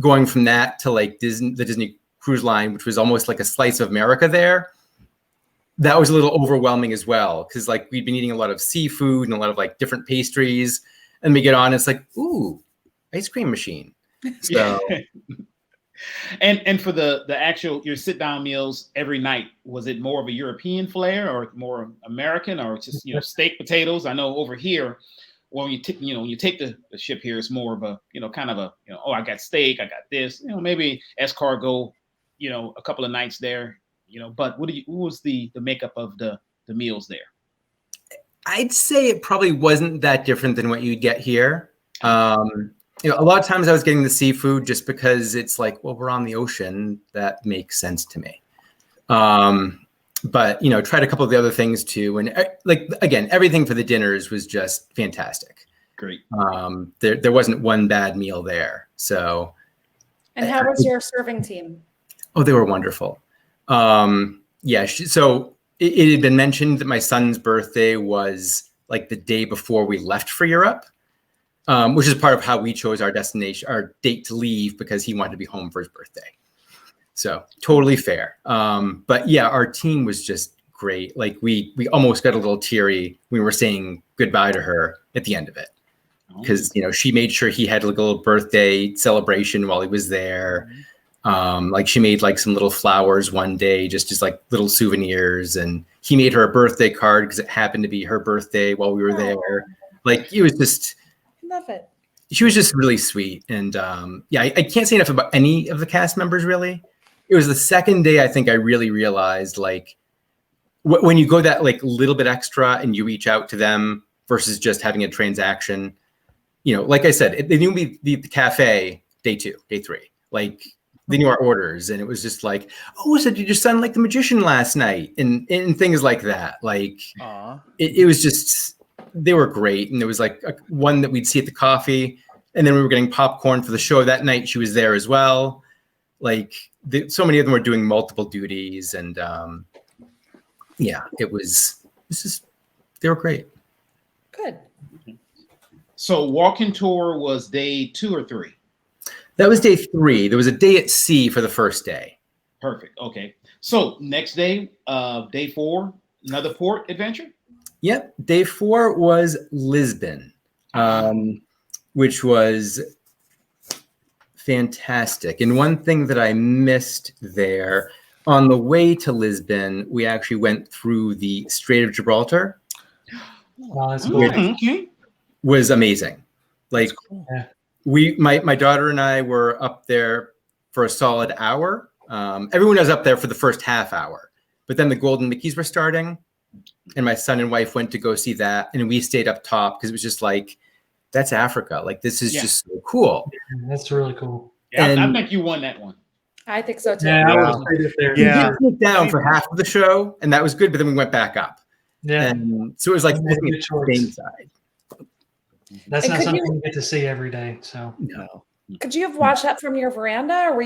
going from that to like the Disney Cruise Line, which was almost like a slice of America there. That was a little overwhelming as well because like we'd been eating a lot of seafood and a lot of like different pastries, and we get on, it's like, ooh, ice cream machine. So and for the actual your sit down meals every night, was it more of a European flair or more American or just steak potatoes? I know over here, when you when you take the ship here, it's more of a kind of a oh, I got steak, I got this, maybe escargot, a couple of nights there. But what was the makeup of the meals there? I'd say it probably wasn't that different than what you'd get here. A lot of times I was getting the seafood just because it's like, well, we're on the ocean. That makes sense to me. But tried a couple of the other things too. And like, again, everything for the dinners was just fantastic. Great. There wasn't one bad meal there. So. and how was your serving team? Oh, they were wonderful. So it had been mentioned that my son's birthday was like the day before we left for Europe, which is part of how we chose our destination, our date to leave, because he wanted to be home for his birthday. So totally fair. But yeah, our team was just great. Like we almost got a little teary when we were saying goodbye to her at the end of it. Because, she made sure he had like a little birthday celebration while he was there. Like she made like some little flowers one day, just like little souvenirs, and he made her a birthday card because it happened to be her birthday while we were there. Like it was just, I love it. she was just really sweet. And I can't say enough about any of the cast members really. It was the second day I think I really realized like when you go that like little bit extra and you reach out to them versus just having a transaction, like I said, they knew the cafe day 2, day 3. Like they knew our orders, and it was just like, oh, so did your son like The Magician last night? And things like that. Like it was just, they were great. And there was like one that we'd see at the coffee, and then we were getting popcorn for the show that night. She was there as well. Like so many of them were doing multiple duties, and they were great. Good. So walking tour was day 2 or 3? That was day 3. There was a day at sea for the first day. Perfect. Okay. So next day, day 4, another port adventure? Yep. Day 4 was Lisbon, which was fantastic. And one thing that I missed there, on the way to Lisbon, we actually went through the Strait of Gibraltar. Oh, that's cool. Okay. Was amazing. Like cool. My daughter and I were up there for a solid hour. Everyone was up there for the first half hour, but then the Golden Mickeys were starting, and my son and wife went to go see that, and we stayed up top because it was just like, that's Africa. Like this is just so cool. That's really cool. Yeah, And- I think you won that one. I think so too. Yeah, I Yeah. would have stayed up there. Yeah. We did sit down for half of the show, and that was good, but then we went back up. Yeah. And so it was like And looking good at the shorts. Spain side. That's And not could something you- you get to see every day. So No. Could you have watched that from your veranda, or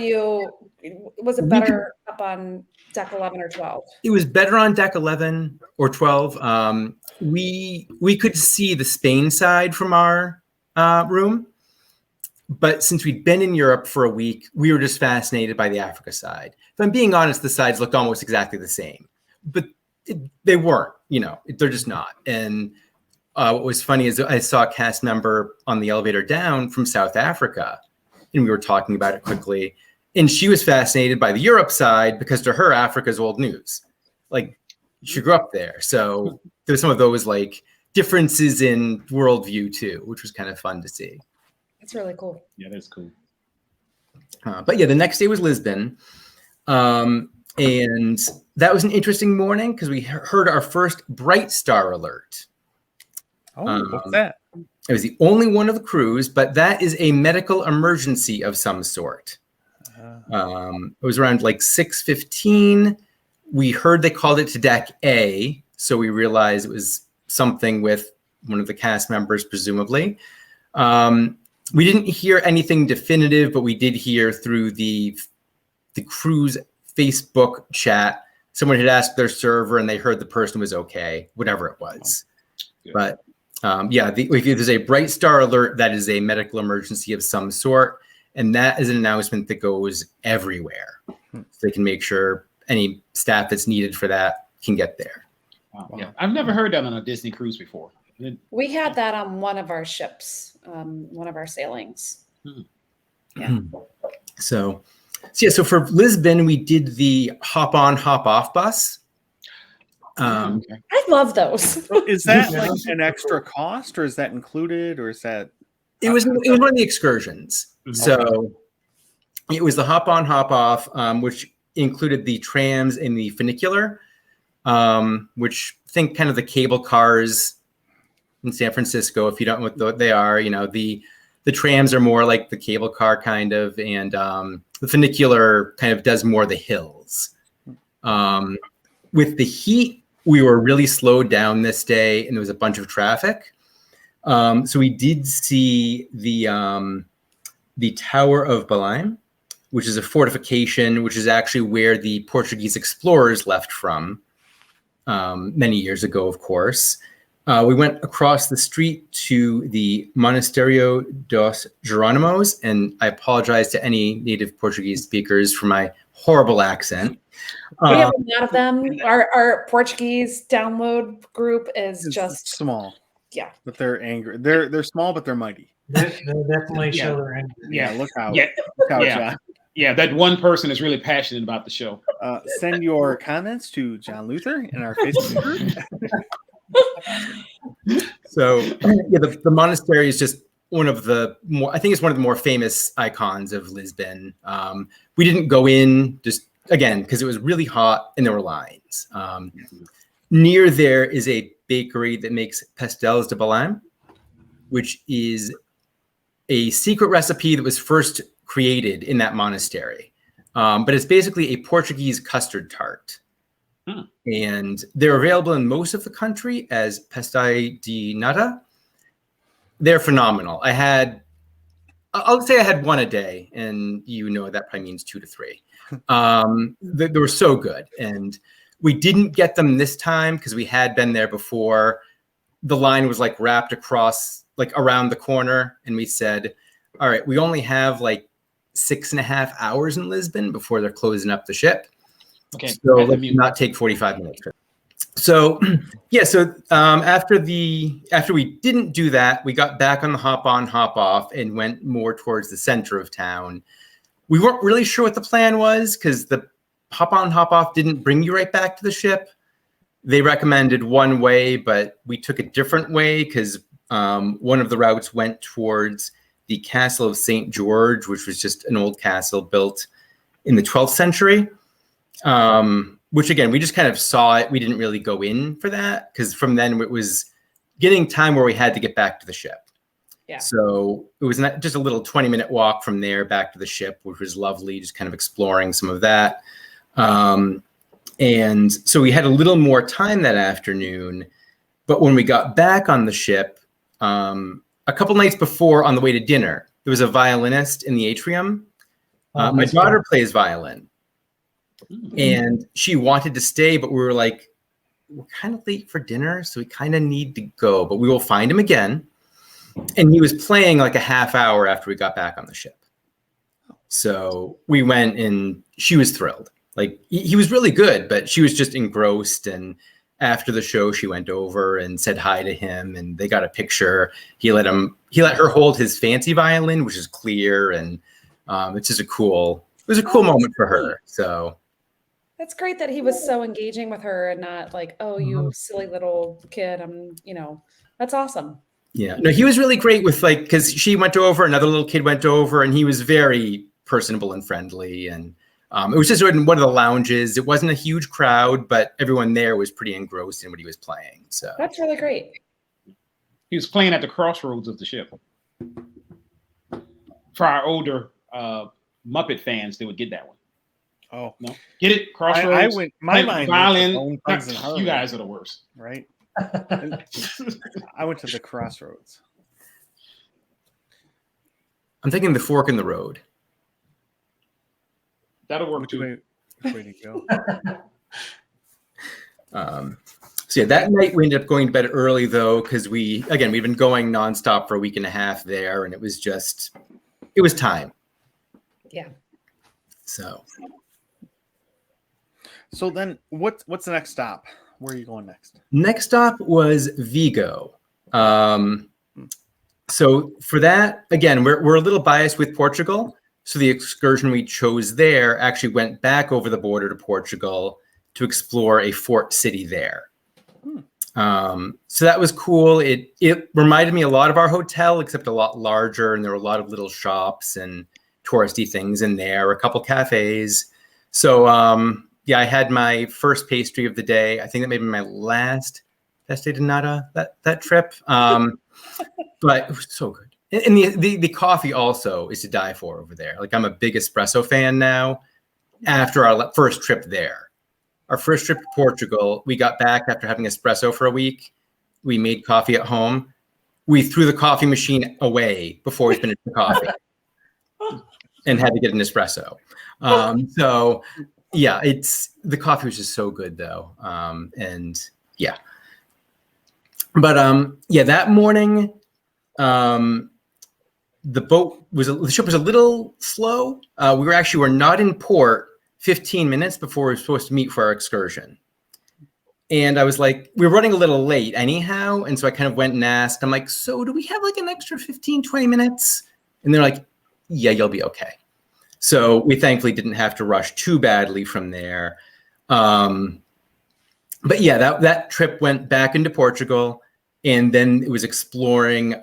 was it We better up on deck 11 or 12? It was better on deck 11 or 12. We could see the Spain side from our room, but since we'd been in Europe for a week, we were just fascinated by the Africa side. If I'm being honest, the sides looked almost exactly the same, but they weren't. They're just not. And what was funny is I saw a cast member on the elevator down from South Africa, and we were talking about it quickly. And she was fascinated by the Europe side because to her, Africa's old news. Like she grew up there. So there's some of those like differences in worldview too, which was kind of fun to see. It's really cool. Yeah, that's cool. But yeah, the next day was Lisbon. And that was an interesting morning because we heard our first bright star alert. What's that? It was the only one of the cruise, but that is a medical emergency of some sort. It was around like 6:15. We heard they called it to deck A, so we realized it was something with one of the cast members, presumably. We didn't hear anything definitive, but we did hear through the cruise Facebook chat, someone had asked their server and they heard the person was okay, whatever it was. Good. But if there's a bright star alert, that is a medical emergency of some sort. And that is an announcement that goes everywhere. So they can make sure any staff that's needed for that can get there. Wow. Yeah, I've never heard that on a Disney cruise before. We had that on one of our ships, one of our sailings. Yeah. So for Lisbon, we did the hop on, hop off bus. Okay. I love those. So is that like an extra cost, or is that included, or is that? It was one of the excursions. So it was the hop on, hop off, which included the trams and the funicular, which think kind of the cable cars in San Francisco. If you don't know what they are, the trams are more like the cable car kind of, and the funicular kind of does more the hills. With the heat, we were really slowed down this day, and there was a bunch of traffic. So we did see the Tower of Belém, which is a fortification, which is actually where the Portuguese explorers left from many years ago, of course. We went across the street to the Monasterio dos Jerónimos, and I apologize to any native Portuguese speakers for my horrible accent. We have a lot of them. Our Portuguese download group is It's just small. Yeah. But they're angry. They're small, but they're mighty. they definitely Yeah. show their anger. Yeah, look out. Yeah. Look out, Yeah. John. Yeah, that one person is really passionate about the show. Send your comments to John Luther in our Facebook group. So the monastery is just one of the more, I think it's one of the more famous icons of Lisbon. We didn't go in just again because it was really hot and there were lines. Near there is a bakery that makes pastéis de Belém, which is a secret recipe that was first created in that monastery. But it's basically a Portuguese custard tart. And they're available in most of the country as pastel de nata. They're phenomenal. I'll say I had one a day, and that probably means 2 to 3. They were so good. And we didn't get them this time because we had been there before. The line was like wrapped across, like around the corner. And we said, all right, we only have like 6.5 hours in Lisbon before they're closing up the ship. Okay. So let's not take 45 minutes. So yeah, so after we didn't do that, we got back on the hop on, hop off and went more towards the center of town. We weren't really sure what the plan was because the hop on, hop off didn't bring you right back to the ship. They recommended one way, but we took a different way because one of the routes went towards the Castle of St. George, which was just an old castle built in the 12th century. Which again, we just kind of saw it. We didn't really go in for that because from then it was getting time where we had to get back to the ship. Yeah. So it was not just a little 20-minute walk from there back to the ship, which was lovely, just kind of exploring some of that. And so we had a little more time that afternoon. But when we got back on the ship, a couple nights before on the way to dinner, there was a violinist in the atrium. My daughter plays violin. And she wanted to stay, but we were like, we're kind of late for dinner, so we kind of need to go, but we will find him again. And he was playing like a half hour after we got back on the ship. So we went and she was thrilled. Like he was really good, but she was just engrossed. And after the show, she went over and said hi to him and they got a picture. He let her hold his fancy violin, which is clear. And it's just it was a cool moment for her. So That's great that he was so engaging with her and not like, oh, you silly little kid. That's awesome. Yeah, no, he was really great with because she went over, another little kid went over, and he was very personable and friendly. And it was just in one of the lounges. It wasn't a huge crowd, but everyone there was pretty engrossed in what he was playing. So that's really great. He was playing at the crossroads of the ship. For our older Muppet fans, they would get that one. Oh no, get it? Crossroads. I went. My mind. Violin. You guys are the worst, right? I went to the crossroads. I'm thinking the fork in the road. That'll work too. Which way to go? So yeah, that night we ended up going to bed early though, because we've been going nonstop for a week and a half there, and it was time. Yeah. So then, what's the next stop? Where are you going next? Next stop was Vigo. So for that, again, we're a little biased with Portugal. So the excursion we chose there actually went back over the border to Portugal to explore a fort city there. So that was cool. It reminded me a lot of our hotel, except a lot larger, and there were a lot of little shops and touristy things in there, a couple cafes. So yeah, I had my first pastry of the day. I think that may be my last pastel de nata that trip. But it was so good. And the coffee also is to die for over there. Like I'm a big espresso fan now after our first trip there. Our first trip to Portugal, we got back after having espresso for a week. We made coffee at home. We threw the coffee machine away before we finished the coffee and had to get an espresso. So yeah, the coffee was just so good though. And yeah. But yeah, that morning, the ship was a little slow. We were not in port 15 minutes before we were supposed to meet for our excursion. And I was like, we were running a little late anyhow. And so I kind of went and asked, I'm like, so do we have like an extra 15, 20 minutes? And they're like, yeah, you'll be okay. So we thankfully didn't have to rush too badly from there. But yeah, that trip went back into Portugal. And then it was exploring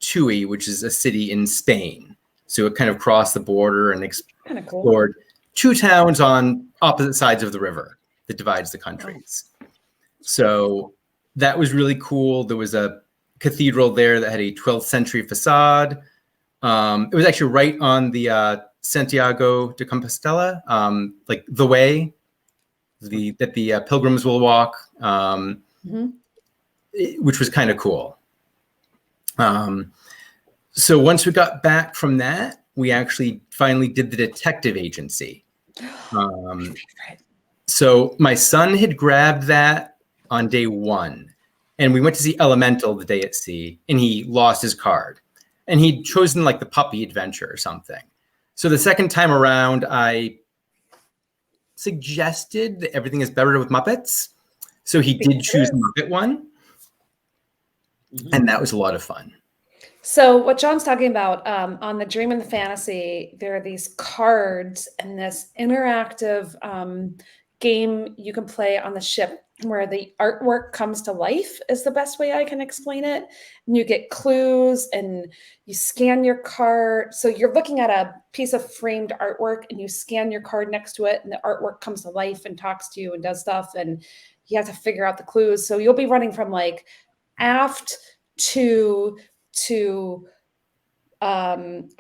Tui, which is a city in Spain. So it kind of crossed the border and explored two towns on opposite sides of the river that divides the countries. So that was really cool. There was a cathedral there that had a 12th century facade. It was actually right on the Santiago de Compostela, like the way that the pilgrims will walk, which was kind of cool. So once we got back from that, we actually finally did the detective agency. So my son had grabbed that on day 1, and we went to see Elemental the day at sea, and he lost his card, and he'd chosen like the puppy adventure or something. So the second time around, I suggested that Everything is Better with Muppets. So he did choose the Muppet one, and that was a lot of fun. So what John's talking about on the Dream and the Fantasy, there are these cards and this interactive game you can play on the ship where the artwork comes to life is the best way I can explain it. And you get clues and you scan your card. So you're looking at a piece of framed artwork and you scan your card next to it and the artwork comes to life and talks to you and does stuff. And you have to figure out the clues. So you'll be running from like aft to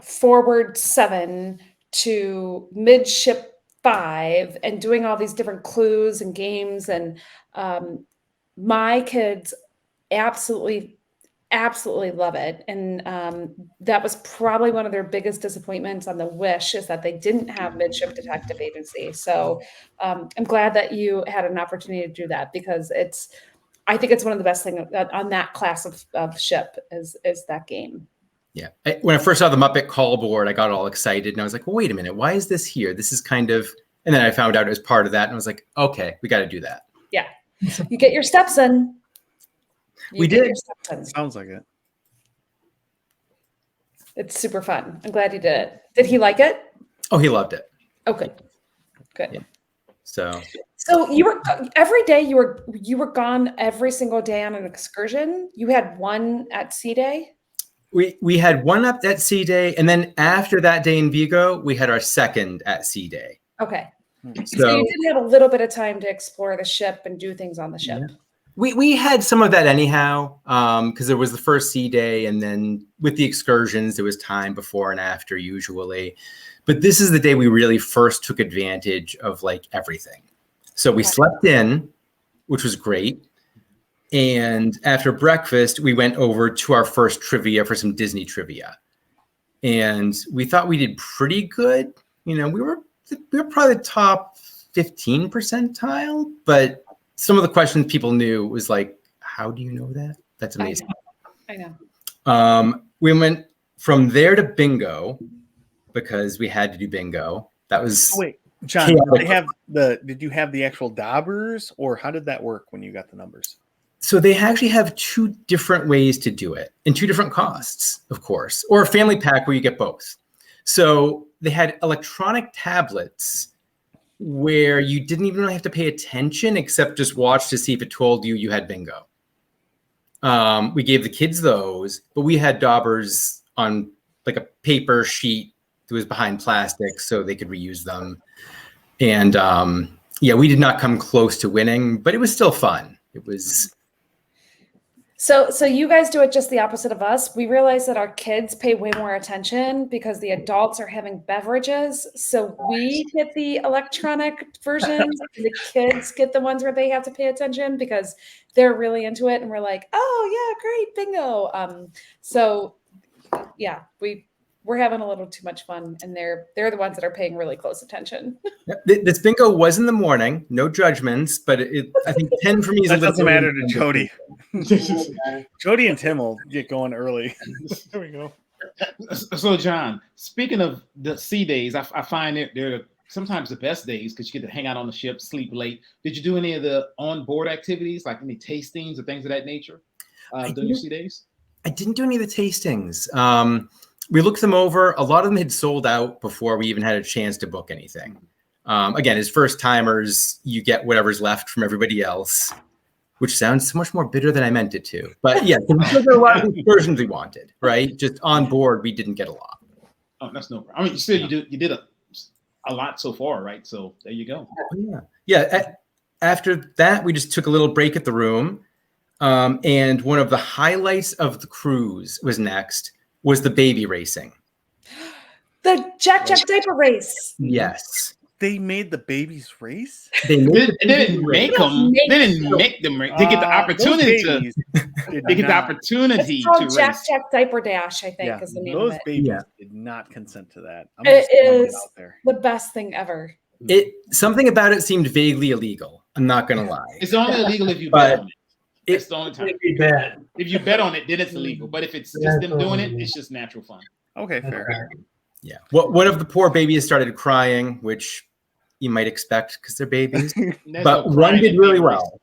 forward 7 to midship 5 and doing all these different clues and games. And my kids absolutely love it. And that was probably one of their biggest disappointments on the Wish, is that they didn't have Midship Detective Agency. So I'm glad that you had an opportunity to do that, because I think it's one of the best things on that class of ship is that game. Yeah. When I first saw the Muppet call board, I got all excited and I was like, well, wait a minute, why is this here? This is kind of, and then I found out it was part of that and I was like, okay, we got to do that. Yeah. You get your steps in. We did. Sounds like it. It's super fun. I'm glad you did it. Did he like it? Oh, he loved it. Oh, good. Good. Yeah. So you were every day you were gone every single day on an excursion. You had one at Sea Day. We had one up at Sea Day, and then after that day in Vigo, we had our second at Sea Day. Okay. So you did have a little bit of time to explore the ship and do things on the ship. Yeah. We had some of that anyhow, because there was the first Sea Day, and then with the excursions, there was time before and after usually. But this is the day we really first took advantage of like everything. So we slept in, which was great. And after breakfast, we went over to our first trivia for some Disney trivia. And we thought we did pretty good. You know, we were probably the top 15 percentile, but some of the questions people knew was like, how do you know that? That's amazing. I know. We went from there to bingo because we had to do bingo. That was wait, John, did you have the actual daubers, or how did that work when you got the numbers? So they actually have 2 different ways to do it and 2 different costs, of course, or a family pack where you get both. So they had electronic tablets where you didn't even really have to pay attention except just watch to see if it told you had bingo. We gave the kids those, but we had daubers on like a paper sheet that was behind plastic so they could reuse them. And yeah, we did not come close to winning, but it was still fun. It was... So you guys do it just the opposite of us. We realize that our kids pay way more attention because the adults are having beverages. So we get the electronic versions and the kids get the ones where they have to pay attention because they're really into it. And we're like, oh yeah, great, bingo. So yeah, we're having a little too much fun, and they're the ones that are paying really close attention. This bingo was in the morning, no judgments, but I think 10 for me is that a little doesn't matter to Jody. Jody and Tim will get going early. There we go. So John, speaking of the Sea Days, I find they're sometimes the best days because you get to hang out on the ship, sleep late. Did you do any of the onboard activities, like any tastings or things of that nature during your Sea Days? I didn't do any of the tastings. We looked them over. A lot of them had sold out before we even had a chance to book anything. Again, as first timers, you get whatever's left from everybody else, which sounds so much more bitter than I meant it to. But yeah, there were a lot of excursions we wanted, right? Just on board, we didn't get a lot. Oh, that's no problem. I mean, still, you did a lot so far, right? So there you go. Oh, yeah. After that, we just took a little break at the room. And one of the highlights of the cruise was the baby racing. The Jack diaper race. Yes. They made the babies race. They made They didn't make them. They didn't make them. They get the opportunity to. They get the opportunity It's called to Jack race. Diaper Dash, I think, Yeah, is the name of those it. babies Yeah. did not consent to that. I'm It just throwing is out there. the best thing ever. Something about it seemed vaguely illegal. I'm not gonna lie. It's only illegal if you But bet on it. That's the only time. It'd be bad. If you bet on it, then it's illegal. But if it's just them doing it, it's just natural fun. Okay, That's fair. fair. Yeah. One of the poor babies started crying, which you might expect because they're babies. There's But no one crime did in really being racist. well.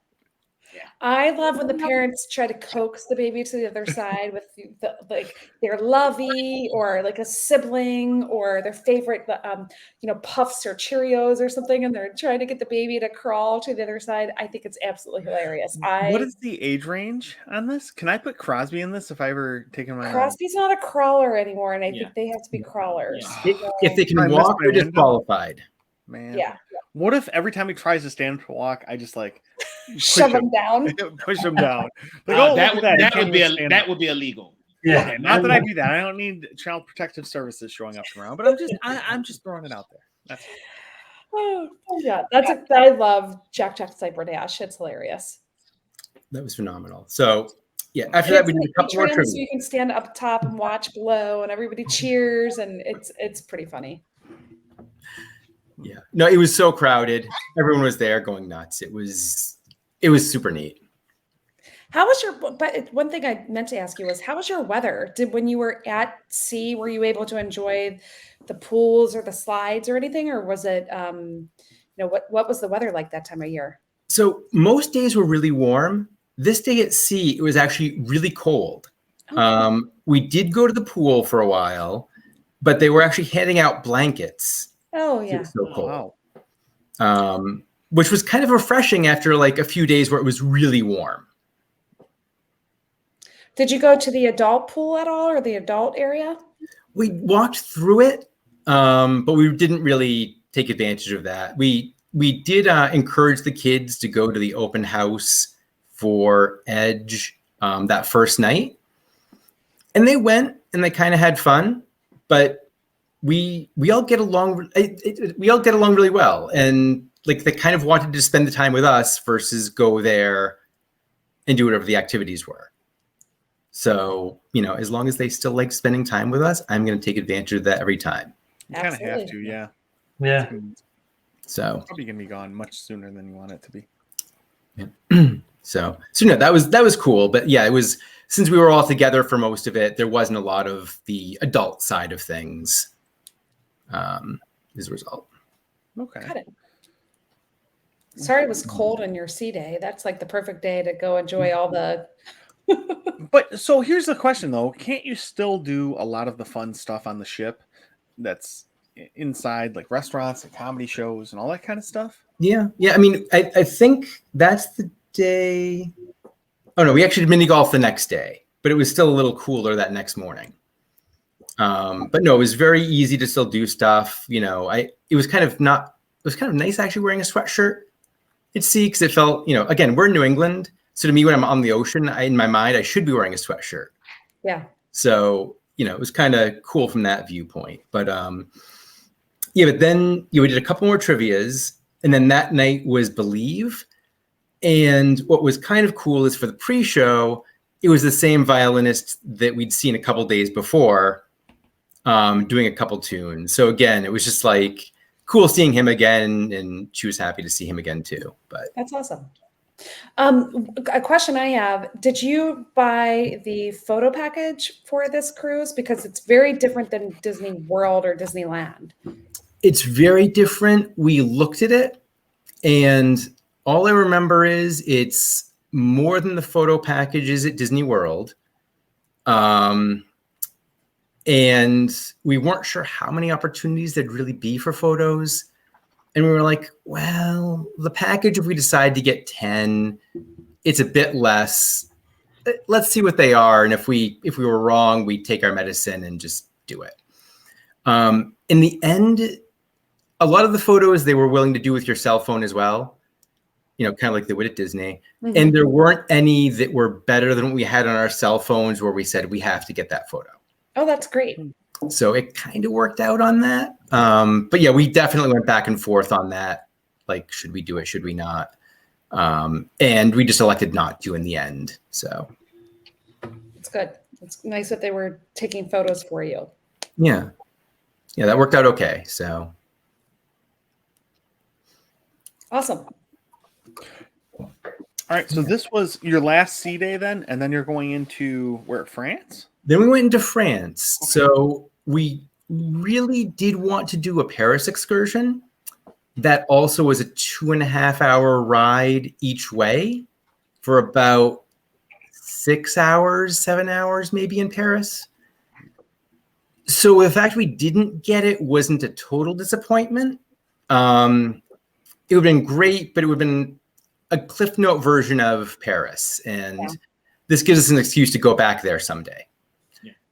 I love when the parents try to coax the baby to the other side with like their lovey or like a sibling or their favorite, Puffs or Cheerios or something, and they're trying to get the baby to crawl to the other side. I think it's absolutely hilarious. What is the age range on this? Can I put Crosby in this if I ever taken my Crosby's not a crawler anymore, and I Yeah. think they have to be crawlers. Yeah. If they can I missed walk, my they're window. disqualified. man? Yeah, What if every time he tries to stand to walk, I just like shove them down. push him down? Like, oh, That look would at that He would can't be even stand up. that would be illegal. Yeah. Okay, not that I do that. I don't need child protective services showing up around, but I'm just throwing it out there. That's Oh, yeah, I love Jack Cyber Dash. It's hilarious. That was phenomenal. So yeah, after that we did a couple more So trivia. you can stand up top and watch below, and everybody cheers, and it's pretty funny. Yeah. No, it was so crowded. Everyone was there going nuts. It was super neat. How was your? But one thing I meant to ask you was, how was your weather? When you were at sea, were you able to enjoy the pools or the slides or anything, or was it? What was the weather like that time of year? So most days were really warm. This day at sea, it was actually really cold. Oh. We did go to the pool for a while, but they were actually handing out blankets. Oh It yeah. was so cold. wow. Which was kind of refreshing after like a few days where it was really warm. Did you go to the adult pool at all, or the adult area? We walked through it, but we didn't really take advantage of that. We did encourage the kids to go to the open house for Edge that first night, and they went and they kind of had fun. But we all get along. We all get along really well, and like they kind of wanted to spend the time with us versus go there and do whatever the activities were. So, as long as they still like spending time with us, I'm going to take advantage of that every time. You kind of have to, Absolutely. yeah. Yeah. It's So, probably gonna be gone much sooner than you want it to be. so no, that was cool. But yeah, it was, since we were all together for most of it, there wasn't a lot of the adult side of things as a result. Okay. Got it. Sorry, it was cold on your sea day. That's like the perfect day to go enjoy all the. But so here's the question though: can't you still do a lot of the fun stuff on the ship that's inside, like restaurants and comedy shows and all that kind of stuff? Yeah. I mean, I think that's the day. Oh no, we actually did mini golf the next day, but it was still a little cooler that next morning. But no, it was very easy to still do stuff. It was kind of nice actually wearing a sweatshirt at sea, because it felt, again, we're in New England. So to me, when I'm on the ocean, in my mind, I should be wearing a sweatshirt. Yeah. So, it was kind of cool from that viewpoint. But but then we did a couple more trivias, and then that night was Believe. And what was kind of cool is for the pre-show, it was the same violinist that we'd seen a couple days before, doing a couple tunes. So again, it was just like cool seeing him again, and she was happy to see him again too. But That's awesome. A question I have: did you buy the photo package for this cruise? Because it's very different than Disney World or Disneyland. it's very different. We looked at it, and all I remember is it's more than the photo packages at Disney World. And we weren't sure how many opportunities there'd really be for photos. And we were like, well, the package, if we decide to get 10, it's a bit less. Let's see what they are. And if we were wrong, we take our medicine and just do it. In the end, a lot of the photos they were willing to do with your cell phone as well, kind of like they would at Disney. Mhm. And there weren't any that were better than what we had on our cell phones where we said we have to get that photo. Oh, that's great. So it kind of worked out on that. But yeah, we definitely went back and forth on that. Like, should we do it? Should we not? And we just elected not to in the end. So It's good. It's nice that they were taking photos for you. yeah, that worked out okay. So Awesome. All right. So this was your last sea day then, and then you're going into where, France? then we went into France. So we really did want to do a Paris excursion. That also was a 2.5-hour ride each way for about 6 hours, 7 hours, maybe in Paris. So the fact we didn't get it wasn't a total disappointment. It would have been great, but it would have been a Cliff Note version of Paris. And this gives us an excuse to go back there someday.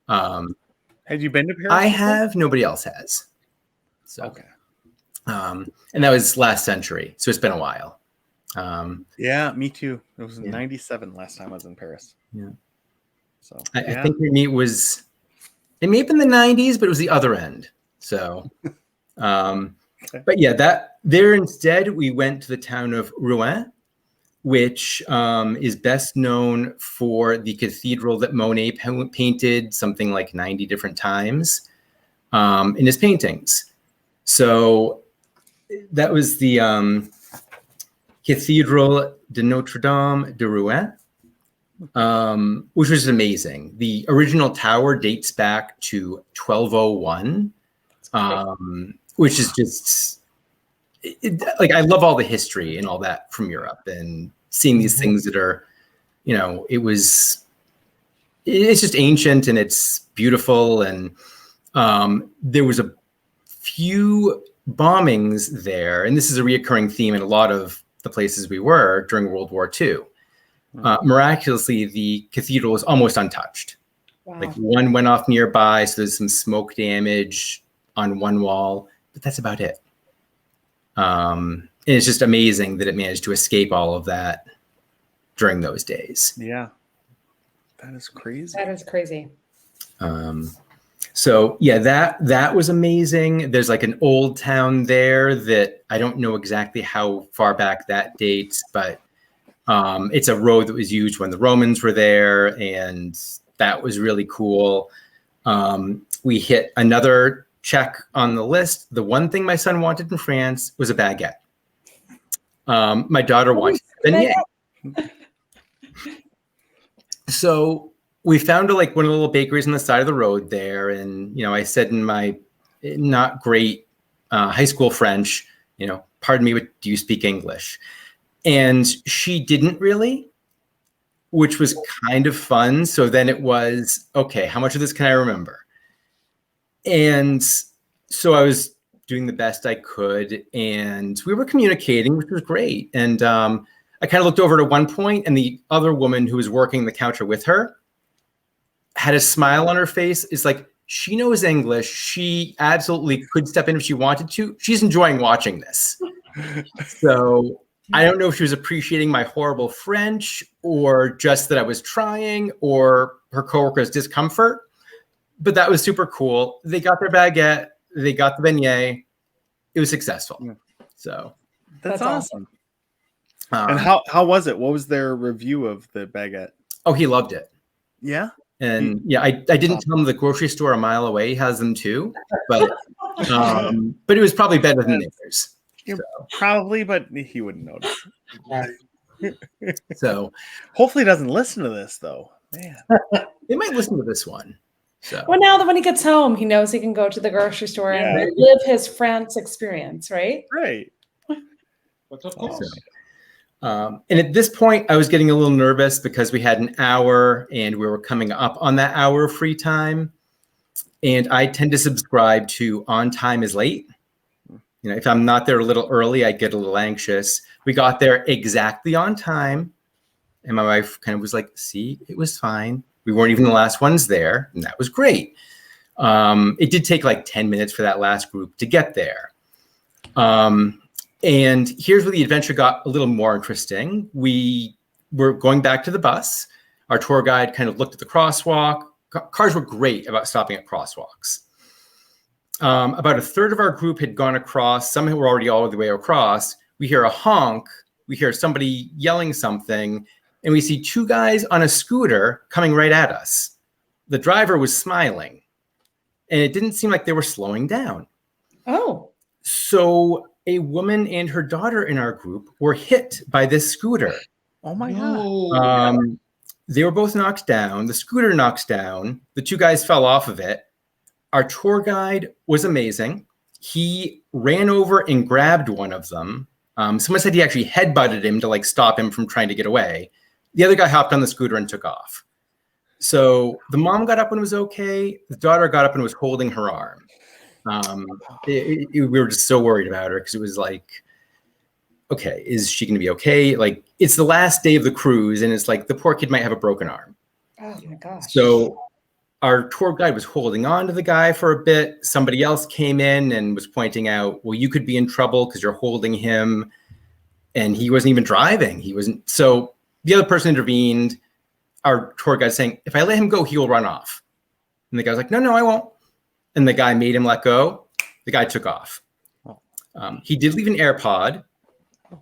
Had you been to Paris? I before? have, nobody else has. So, Okay. and that was last century. So it's been a while. Yeah, me too. It was Yeah. 97 last time I was in Paris. Yeah. So I think we meet was, it may have been the 90s, but it was the other end. So, but yeah, that there instead we went to the town of Rouen, which is best known for the cathedral that Monet painted something like 90 different times in his paintings. So that was the Cathedral de Notre Dame de Rouen, which was amazing. The original tower dates back to 1201, which is just like, I love all the history and all that from Europe, and seeing these things that are, it's just ancient and it's beautiful. And there was a few bombings there, and this is a reoccurring theme in a lot of the places we were during World War II. Miraculously, the cathedral was almost untouched. Wow. Like, one went off nearby, so there's some smoke damage on one wall, but that's about it. And it's just amazing that it managed to escape all of that during those days. Yeah. That is crazy. That is crazy. So yeah, that was amazing. There's like an old town there that I don't know exactly how far back that dates, but it's a road that was used when the Romans were there, and that was really cool. We hit another check on the list. The one thing my son wanted in France was a baguette. My daughter wanted a beignet. So we found one of the little bakeries on the side of the road there. And, I said in my not great high school French, pardon me, but do you speak English? And she didn't really, which was kind of fun. So then it was, okay, how much of this can I remember? And so I was doing the best I could, and we were communicating, which was great. And I kind of looked over at one point, and the other woman who was working the counter with her had a smile on her face. It's like, she knows English. She absolutely could step in if she wanted to. She's enjoying watching this. So I don't know if she was appreciating my horrible French, or just that I was trying, or her coworker's discomfort. But that was super cool. They got their baguette. They got the beignet. It was successful. Yeah. So That's awesome. um, And how was it? What was their review of the baguette? oh, he loved it. Yeah. And yeah, I didn't tell him the grocery store a mile away has them too, but it was probably better than theirs. Probably, but he wouldn't notice. So Hopefully he doesn't listen to this though. Man. they might listen to this one. So Well, now that when he gets home, he knows he can go to the grocery store Yeah. and live his France experience, right? Great. But of course. and at this point, I was getting a little nervous because we had an hour and we were coming up on that hour of free time. And I tend to subscribe to on time is late. If I'm not there a little early, I get a little anxious. We got there exactly on time. And my wife kind of was like, see, it was fine. We weren't even the last ones there. And that was great. It did take like 10 minutes for that last group to get there. And here's where the adventure got a little more interesting. We were going back to the bus. Our tour guide kind of looked at the crosswalk. Cars were great about stopping at crosswalks. About a third of our group had gone across. Some were already all the way across. We hear a honk. We hear somebody yelling something, and we see two guys on a scooter coming right at us. The driver was smiling, and it didn't seem like they were slowing down. Oh. So a woman and her daughter in our group were hit by this scooter. Oh my god. No. They were both knocked down. The scooter knocks down. The two guys fell off of it. Our tour guide was amazing. He ran over and grabbed one of them. Someone said he actually headbutted him to like stop him from trying to get away. The other guy hopped on the scooter and took off. So the mom got up and was okay. The daughter got up and was holding her arm. We were just so worried about her because it was like, okay, is she going to be okay? Like, it's the last day of the cruise, and it's like the poor kid might have a broken arm. Oh my gosh. So our tour guide was holding on to the guy for a bit. Somebody else came in and was pointing out, well, you could be in trouble because you're holding him. And he wasn't even driving. He wasn't. So the other person intervened. Our tour guide saying, if I let him go, he will run off. And the guy was like, no, I won't. And the guy made him let go. The guy took off. He did leave an AirPod.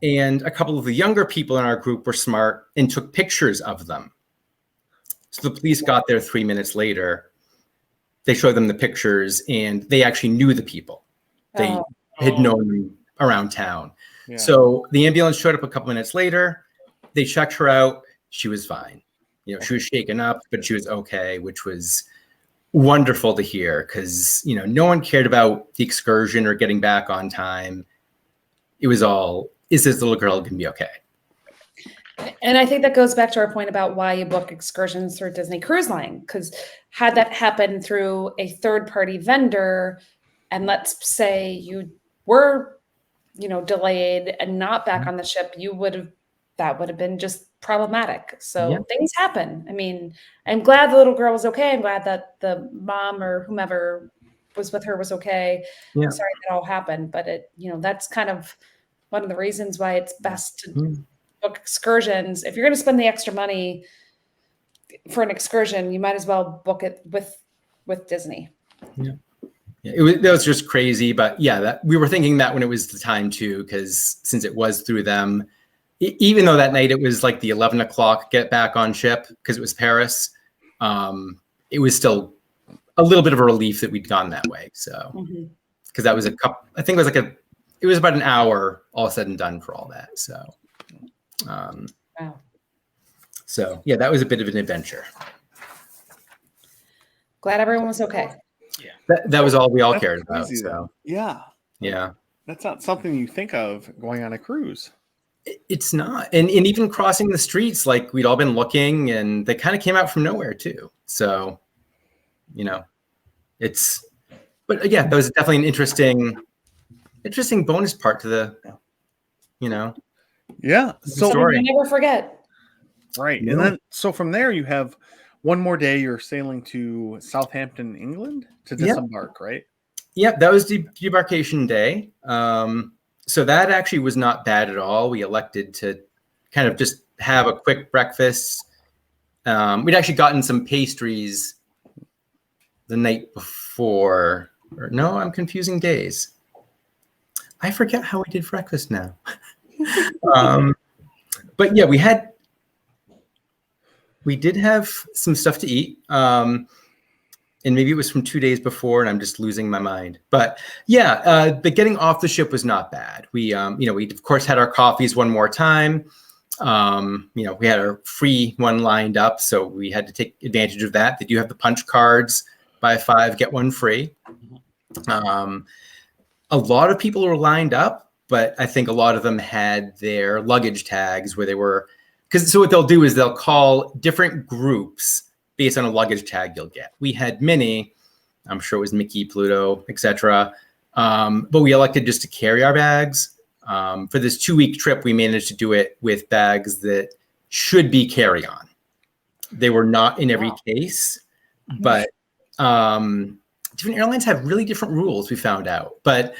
And a couple of the younger people in our group were smart and took pictures of them. So the police got there 3 minutes later. They showed them the pictures, and they actually knew the people. They had known them around town. Yeah. So the ambulance showed up a couple minutes later. They checked her out. She was fine. You know, she was shaken up, but she was okay, which was wonderful to hear because, you know, no one cared about the excursion or getting back on time. It was all, is this little girl going to be okay? And I think that goes back to our point about why you book excursions through Disney Cruise Line. Because had that happened through a third-party vendor, and let's say you were, you know, delayed and not back on the ship, that would have been just problematic. So things happen. I mean, I'm glad the little girl was okay. I'm glad that the mom or whomever was with her was okay. Yeah. I'm sorry that all happened, but it, you know, that's kind of one of the reasons why it's best to book excursions. If you're going to spend the extra money for an excursion, you might as well book it with Disney. Yeah. That was just crazy, but yeah, we were thinking that when it was the time too, because since it was through them, even though that night it was like the 11 o'clock get back on ship because it was Paris, it was still a little bit of a relief that we'd gone that way. So, because that was I think it was it was about an hour all said and done for all that. So, Wow. So yeah, that was a bit of an adventure. Glad everyone was okay. That was all we all That's cared about. crazy, So though. Yeah. yeah. That's not something you think of going on a cruise. It's not. And even crossing the streets, like we'd all been looking and they kind of came out from nowhere too. So, you know, but yeah, that was definitely an interesting bonus part to the, you know. Yeah. So story. You never forget. right. Yeah. And then so from there you have one more day you're sailing to Southampton, England to disembark, right? Yep, that was debarkation day. So that actually was not bad at all. We elected to kind of just have a quick breakfast. We'd actually gotten some pastries the night before. Or no, I'm confusing days. I forget how we did breakfast now. But yeah, we did have some stuff to eat. And maybe it was from 2 days before, and I'm just losing my mind. But yeah, but getting off the ship was not bad. We, we of course had our coffees one more time. We had our free one lined up, so we had to take advantage of that. They do have the punch cards, buy 5, get 1 free. A lot of people were lined up, but I think a lot of them had their luggage tags where they were, so what they'll do is they'll call different groups based on a luggage tag you'll get. We had Minnie, I'm sure it was Mickey, Pluto, etc. But we elected just to carry our bags. For this 2-week trip, we managed to do it with bags that should be carry-on. They were not in every case, but different airlines have really different rules, we found out. But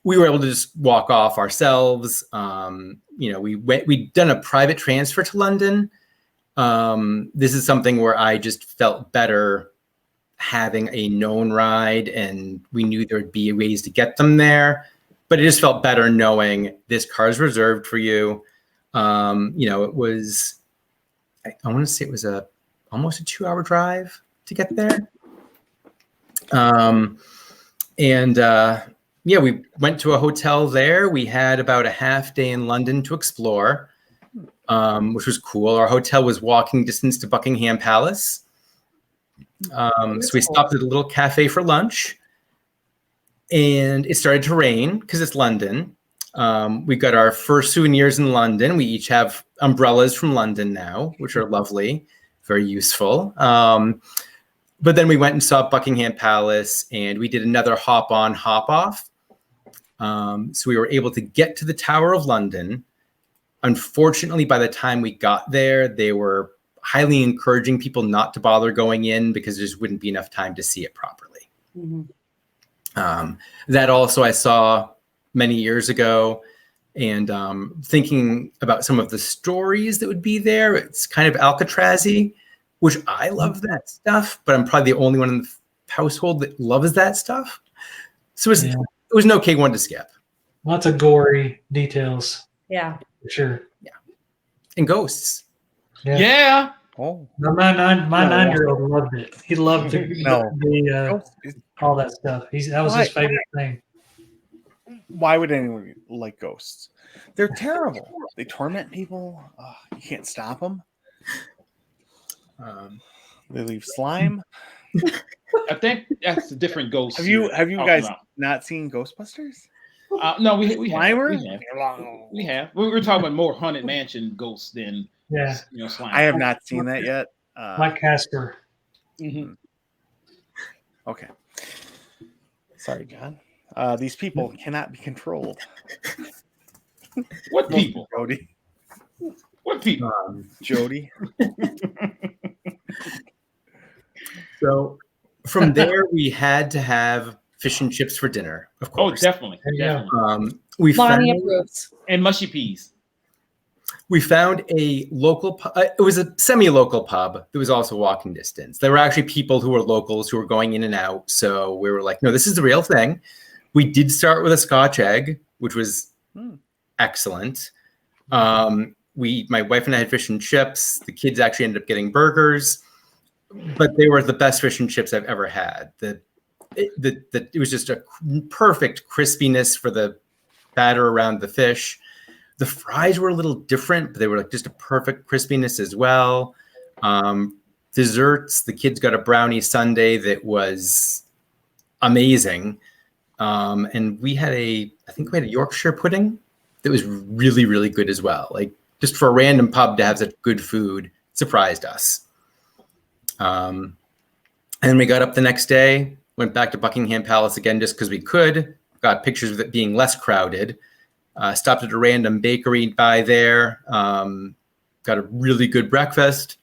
we were able to just walk off ourselves. We'd done a private transfer to London. This is something where I just felt better having a known ride, and we knew there would be ways to get them there. But it just felt better knowing this car is reserved for you. It was, I want to say it was almost a 2-hour drive to get there. We went to a hotel there. We had about a half day in London to explore, which was cool. Our hotel was walking distance to Buckingham Palace. So we stopped at a little cafe for lunch, and it started to rain because it's London. We got our first souvenirs in London. We each have umbrellas from London now, which are lovely, very useful. But then we went and saw Buckingham Palace, and we did another hop on, hop off. So we were able to get to the Tower of London. Unfortunately, by the time we got there, they were highly encouraging people not to bother going in because there just wouldn't be enough time to see it properly. Mm-hmm. That also I saw many years ago, and thinking about some of the stories that would be there, it's kind of Alcatraz-y, which I love that stuff, but I'm probably the only one in the household that loves that stuff. So it was an okay one to skip. Lots of gory details. Yeah. For sure. And ghosts. Yeah. Oh, My 9-year-old loved it. He loved no. all that stuff. That was his favorite thing. Why would anyone like ghosts? They're terrible. They torment people. You can't stop them. They leave slime. I think that's a different ghost. Have you talking guys about. not seen Ghostbusters? No, we have. Slimer? We have. We were talking about more Haunted Mansion ghosts than slime. I have not seen that yet. Like Casper. Mm-hmm. Okay. Sorry, John. These people cannot be controlled. What people? Jody. What people? Jody. So from there, we had to have fish and chips for dinner, of Oh, course. definitely. Yeah. We Lonnie found, approves. And mushy peas. we found a local pub. It was a semi-local pub that was also walking distance. There were actually people who were locals who were going in and out. So we were like, no, this is the real thing. We did start with a Scotch egg, which was excellent. My wife and I had fish and chips. The kids actually ended up getting burgers, but they were the best fish and chips I've ever had. It was just a perfect crispiness for the batter around the fish. The fries were a little different, but they were like just a perfect crispiness as well. Desserts, the kids got a brownie sundae that was amazing. And I think we had a Yorkshire pudding that was really, really good as well. Like just for a random pub to have such good food surprised us. And we got up the next day, went back to Buckingham Palace again just because we could, got pictures of it being less crowded, stopped at a random bakery by there, got a really good breakfast,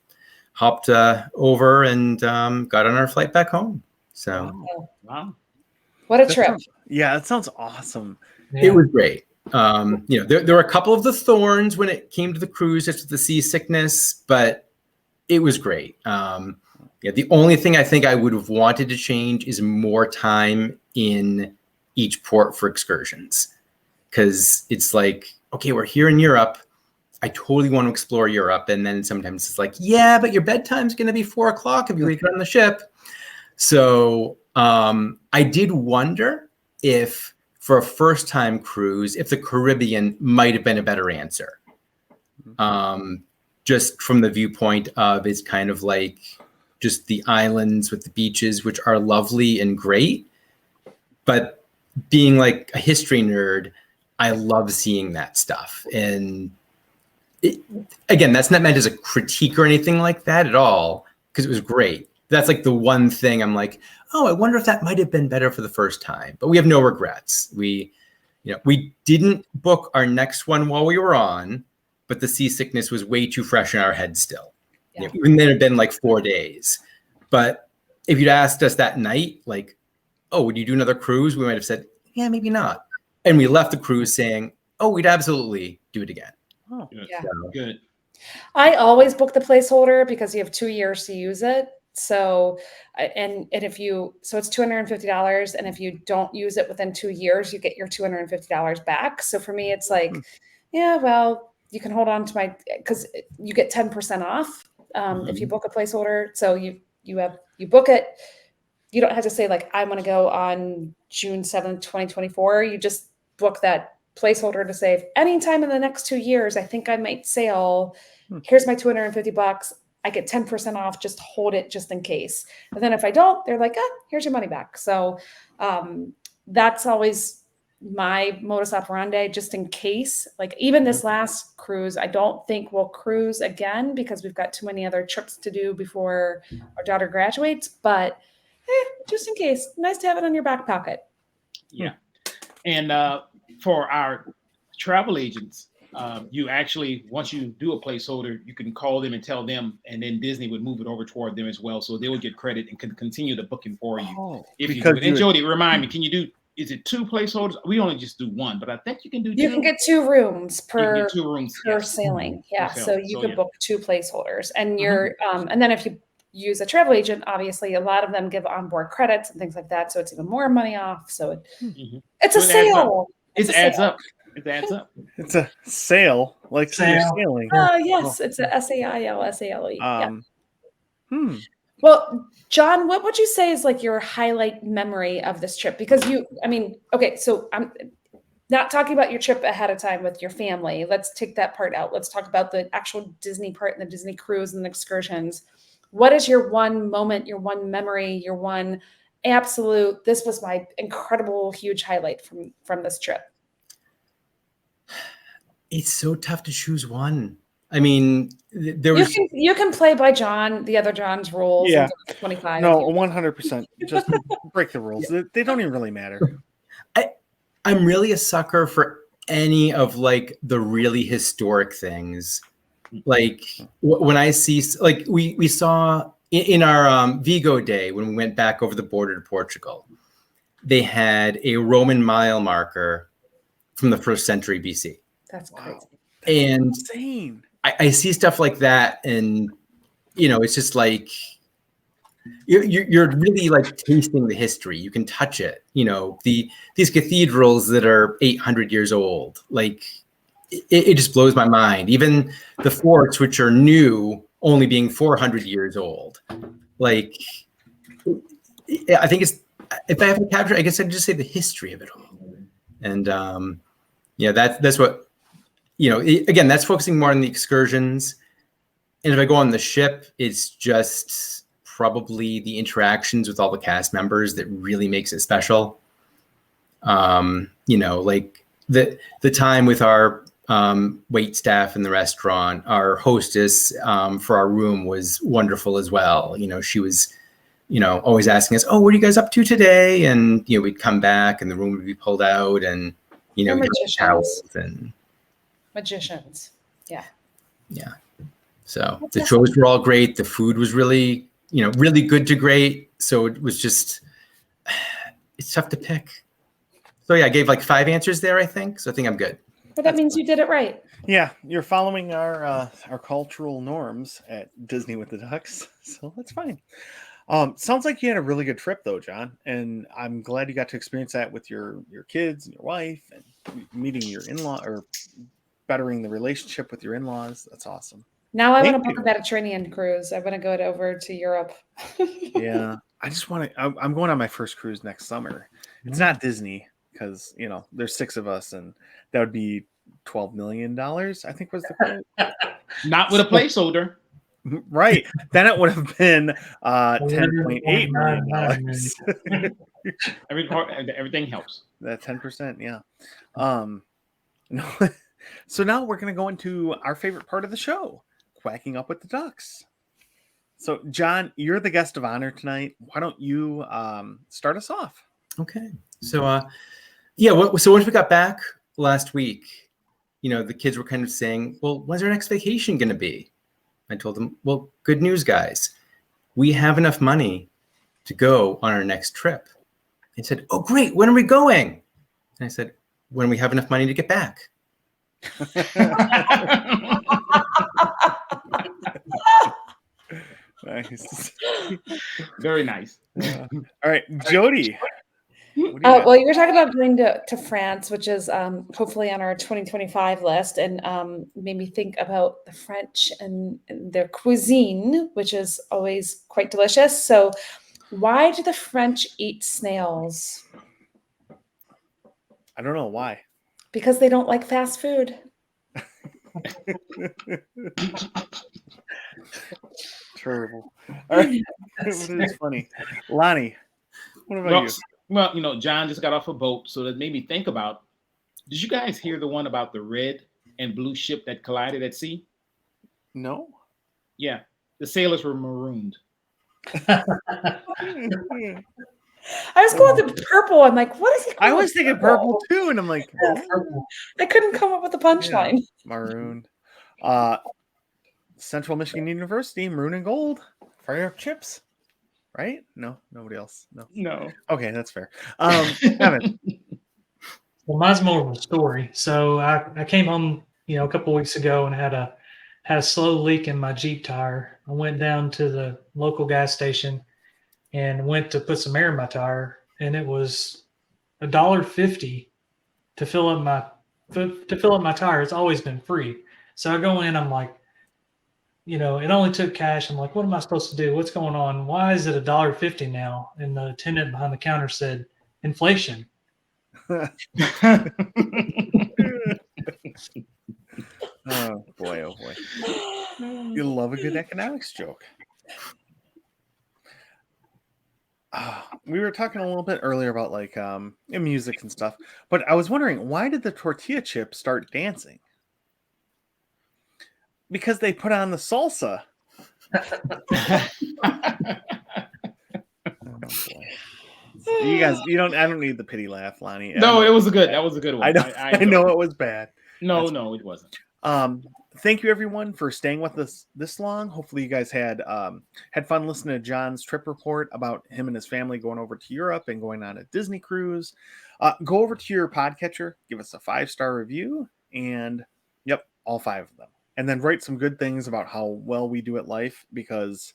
hopped over and got on our flight back home. So Wow. What a trip. That sounds awesome. Yeah. it was great. There were a couple of the thorns when it came to the cruise, such as the seasickness, but it was great. The only thing I think I would have wanted to change is more time in each port for excursions. Because it's like, okay, we're here in Europe. I totally want to explore Europe. And then sometimes it's like, yeah, but your bedtime's going to be 4 o'clock if you leave it on the ship. So I did wonder if for a first time cruise, if the Caribbean might have been a better answer. Just from the viewpoint of it's kind of like just the islands with the beaches, which are lovely and great. But being like a history nerd, I love seeing that stuff. And again, that's not meant as a critique or anything like that at all, because it was great. That's like the one thing I'm like, oh, I wonder if that might have been better for the first time. But we have no regrets. We didn't book our next one while we were on, but the seasickness was way too fresh in our heads still. Yeah. Even then it had been like 4 days. But if you'd asked us that night, like, oh, would you do another cruise? We might have said, yeah, maybe not. And we left the cruise saying, oh, we'd absolutely do it again. Oh, Good. Yeah. Good. I always book the placeholder because you have 2 years to use it. So, and if you, so it's $250, and if you don't use it within 2 years, you get your $250 back. So for me, it's like, yeah, well, you can hold on to my, because you get 10% off if you book a placeholder. So you book it. You don't have to say like, I want to go on June 7th, 2024. You just book that placeholder to say, if anytime in the next 2 years, I think I might sail, here's my $250. I get 10% off, just hold it just in case. And then if I don't, they're like, here's your money back. So that's always my modus operandi, just in case. Like even this last cruise, I don't think we'll cruise again because we've got too many other trips to do before our daughter graduates. But just in case, nice to have it on your back pocket. Yeah. And for our travel agents, you actually, once you do a placeholder, you can call them and tell them, and then Disney would move it over toward them as well. So they would get credit and can continue the booking for you. If you do it. And Jody, remind me, can you do, is it 2 placeholders? We only just do 1, but I think you can do 2. You can get 2 rooms per, yes. sailing. Yeah. So you can book 2 placeholders, and you're, and then if you use a travel agent, obviously a lot of them give onboard credits and things like that. So it's even more money off. So it's a sale. It adds up. It adds up. It's a sail, like you're sailing. Oh, yes. It's a SAIL. Yeah. Well, John, what would you say is like your highlight memory of this trip? Because okay, so I'm not talking about your trip ahead of time with your family. Let's take that part out. Let's talk about the actual Disney part and the Disney cruise and the excursions. What is your one moment, your one memory, your one absolute, this was my incredible, huge highlight from this trip? It's so tough to choose one. I mean, there was. You can play by the other John's rules. Yeah. 25. No, 100%. Just break the rules. They don't even really matter. I'm really a sucker for any of like the really historic things. Like when I see, like we saw in our Vigo day when we went back over the border to Portugal, they had a Roman mile marker from the 1st century BC. That's crazy. And insane. I see stuff like that, and it's just like you're really like tasting the history. You can touch it. These cathedrals that are 800 years old, like it just blows my mind. Even the forts, which are new, only being 400 years old. Like, I think it's, if I have to capture, I guess I'd just say the history of it all. And that's what. Again, that's focusing more on the excursions. And if I go on the ship, it's just probably the interactions with all the cast members that really makes it special. Like the time with our wait staff in the restaurant, our hostess for our room was wonderful as well. She was, always asking us, "Oh, what are you guys up to today?" And, we'd come back and the room would be pulled out and, we'd have towels and magicians. Yeah. So the shows were all great. The food was really, really good to great. So it was just, it's tough to pick. So yeah, I gave like 5 answers there, I think. So I think I'm good. But that means you did it right. Yeah, you're following our cultural norms at Disney with the Ducks, so that's fine. Sounds like you had a really good trip though, John, and I'm glad you got to experience that with your kids and your wife, and meeting your in-law or bettering the relationship with your in-laws. That's awesome. Now I want to book a Mediterranean cruise. I want to go over to Europe. Yeah, I just want to. I'm going on my first cruise next summer. It's not Disney because there's 6 of us, and that would be $12 million. I think was the quote. Not with a placeholder. Right. Then it would have been $10.8 million. Everything helps. That 10%, yeah. No. So now we're going to go into our favorite part of the show, Quacking Up with the Ducks. So, John, you're the guest of honor tonight. Why don't you start us off? Okay. So, so once we got back last week, the kids were kind of saying, well, when's our next vacation going to be? I told them, well, good news, guys. We have enough money to go on our next trip. They said, oh, great. When are we going? And I said, when we have enough money to get back. Nice. Very nice. All right, Jody. What do you got? Well, you were talking about going to France, which is hopefully on our 2025 list, and made me think about the French and their cuisine, which is always quite delicious. So, why do the French eat snails? I don't know why. Because they don't like fast food. Terrible. All right. It is funny. Lonnie, what about you? Well, you know, John just got off a boat, so that made me think about. Did you guys hear the one about the red and blue ship that collided at sea? No. Yeah, the sailors were marooned. I was going with the purple. I'm like, what is he? I was thinking purple too, and I'm like, I couldn't come up with a punchline. maroon. Central Michigan University, maroon and gold. Fire up chips. Right? No, nobody else. No. Okay, that's fair. Evan. Well, mine's more of a story. So I came home, a couple weeks ago and had a slow leak in my Jeep tire. I went down to the local gas station and went to put some air in my tire, and it was $1.50 to fill up my tire. It's always been free. So I go in, I'm like, it only took cash. I'm like, what am I supposed to do? What's going on? Why is it $1.50 now? And the attendant behind the counter said, inflation. Oh boy, oh boy. You love a good economics joke. We were talking a little bit earlier about like music and stuff, but I was wondering, why did the tortilla chips start dancing? Because they put on the salsa. Oh boy. You guys, I don't need the pity laugh, Lonnie. No, that was a good one. I know it was bad. No, it wasn't. Thank you everyone for staying with us this long. Hopefully you guys had fun listening to John's trip report about him and his family going over to Europe and going on a Disney cruise. Go over to your podcatcher, give us a 5-star review, and all 5 of them. And then write some good things about how well we do at life, because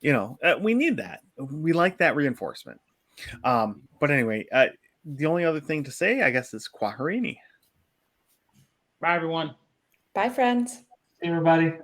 we need that. We like that reinforcement. But anyway, the only other thing to say, I guess, is Kwaherini. Bye, everyone. Bye, friends. Hey, everybody.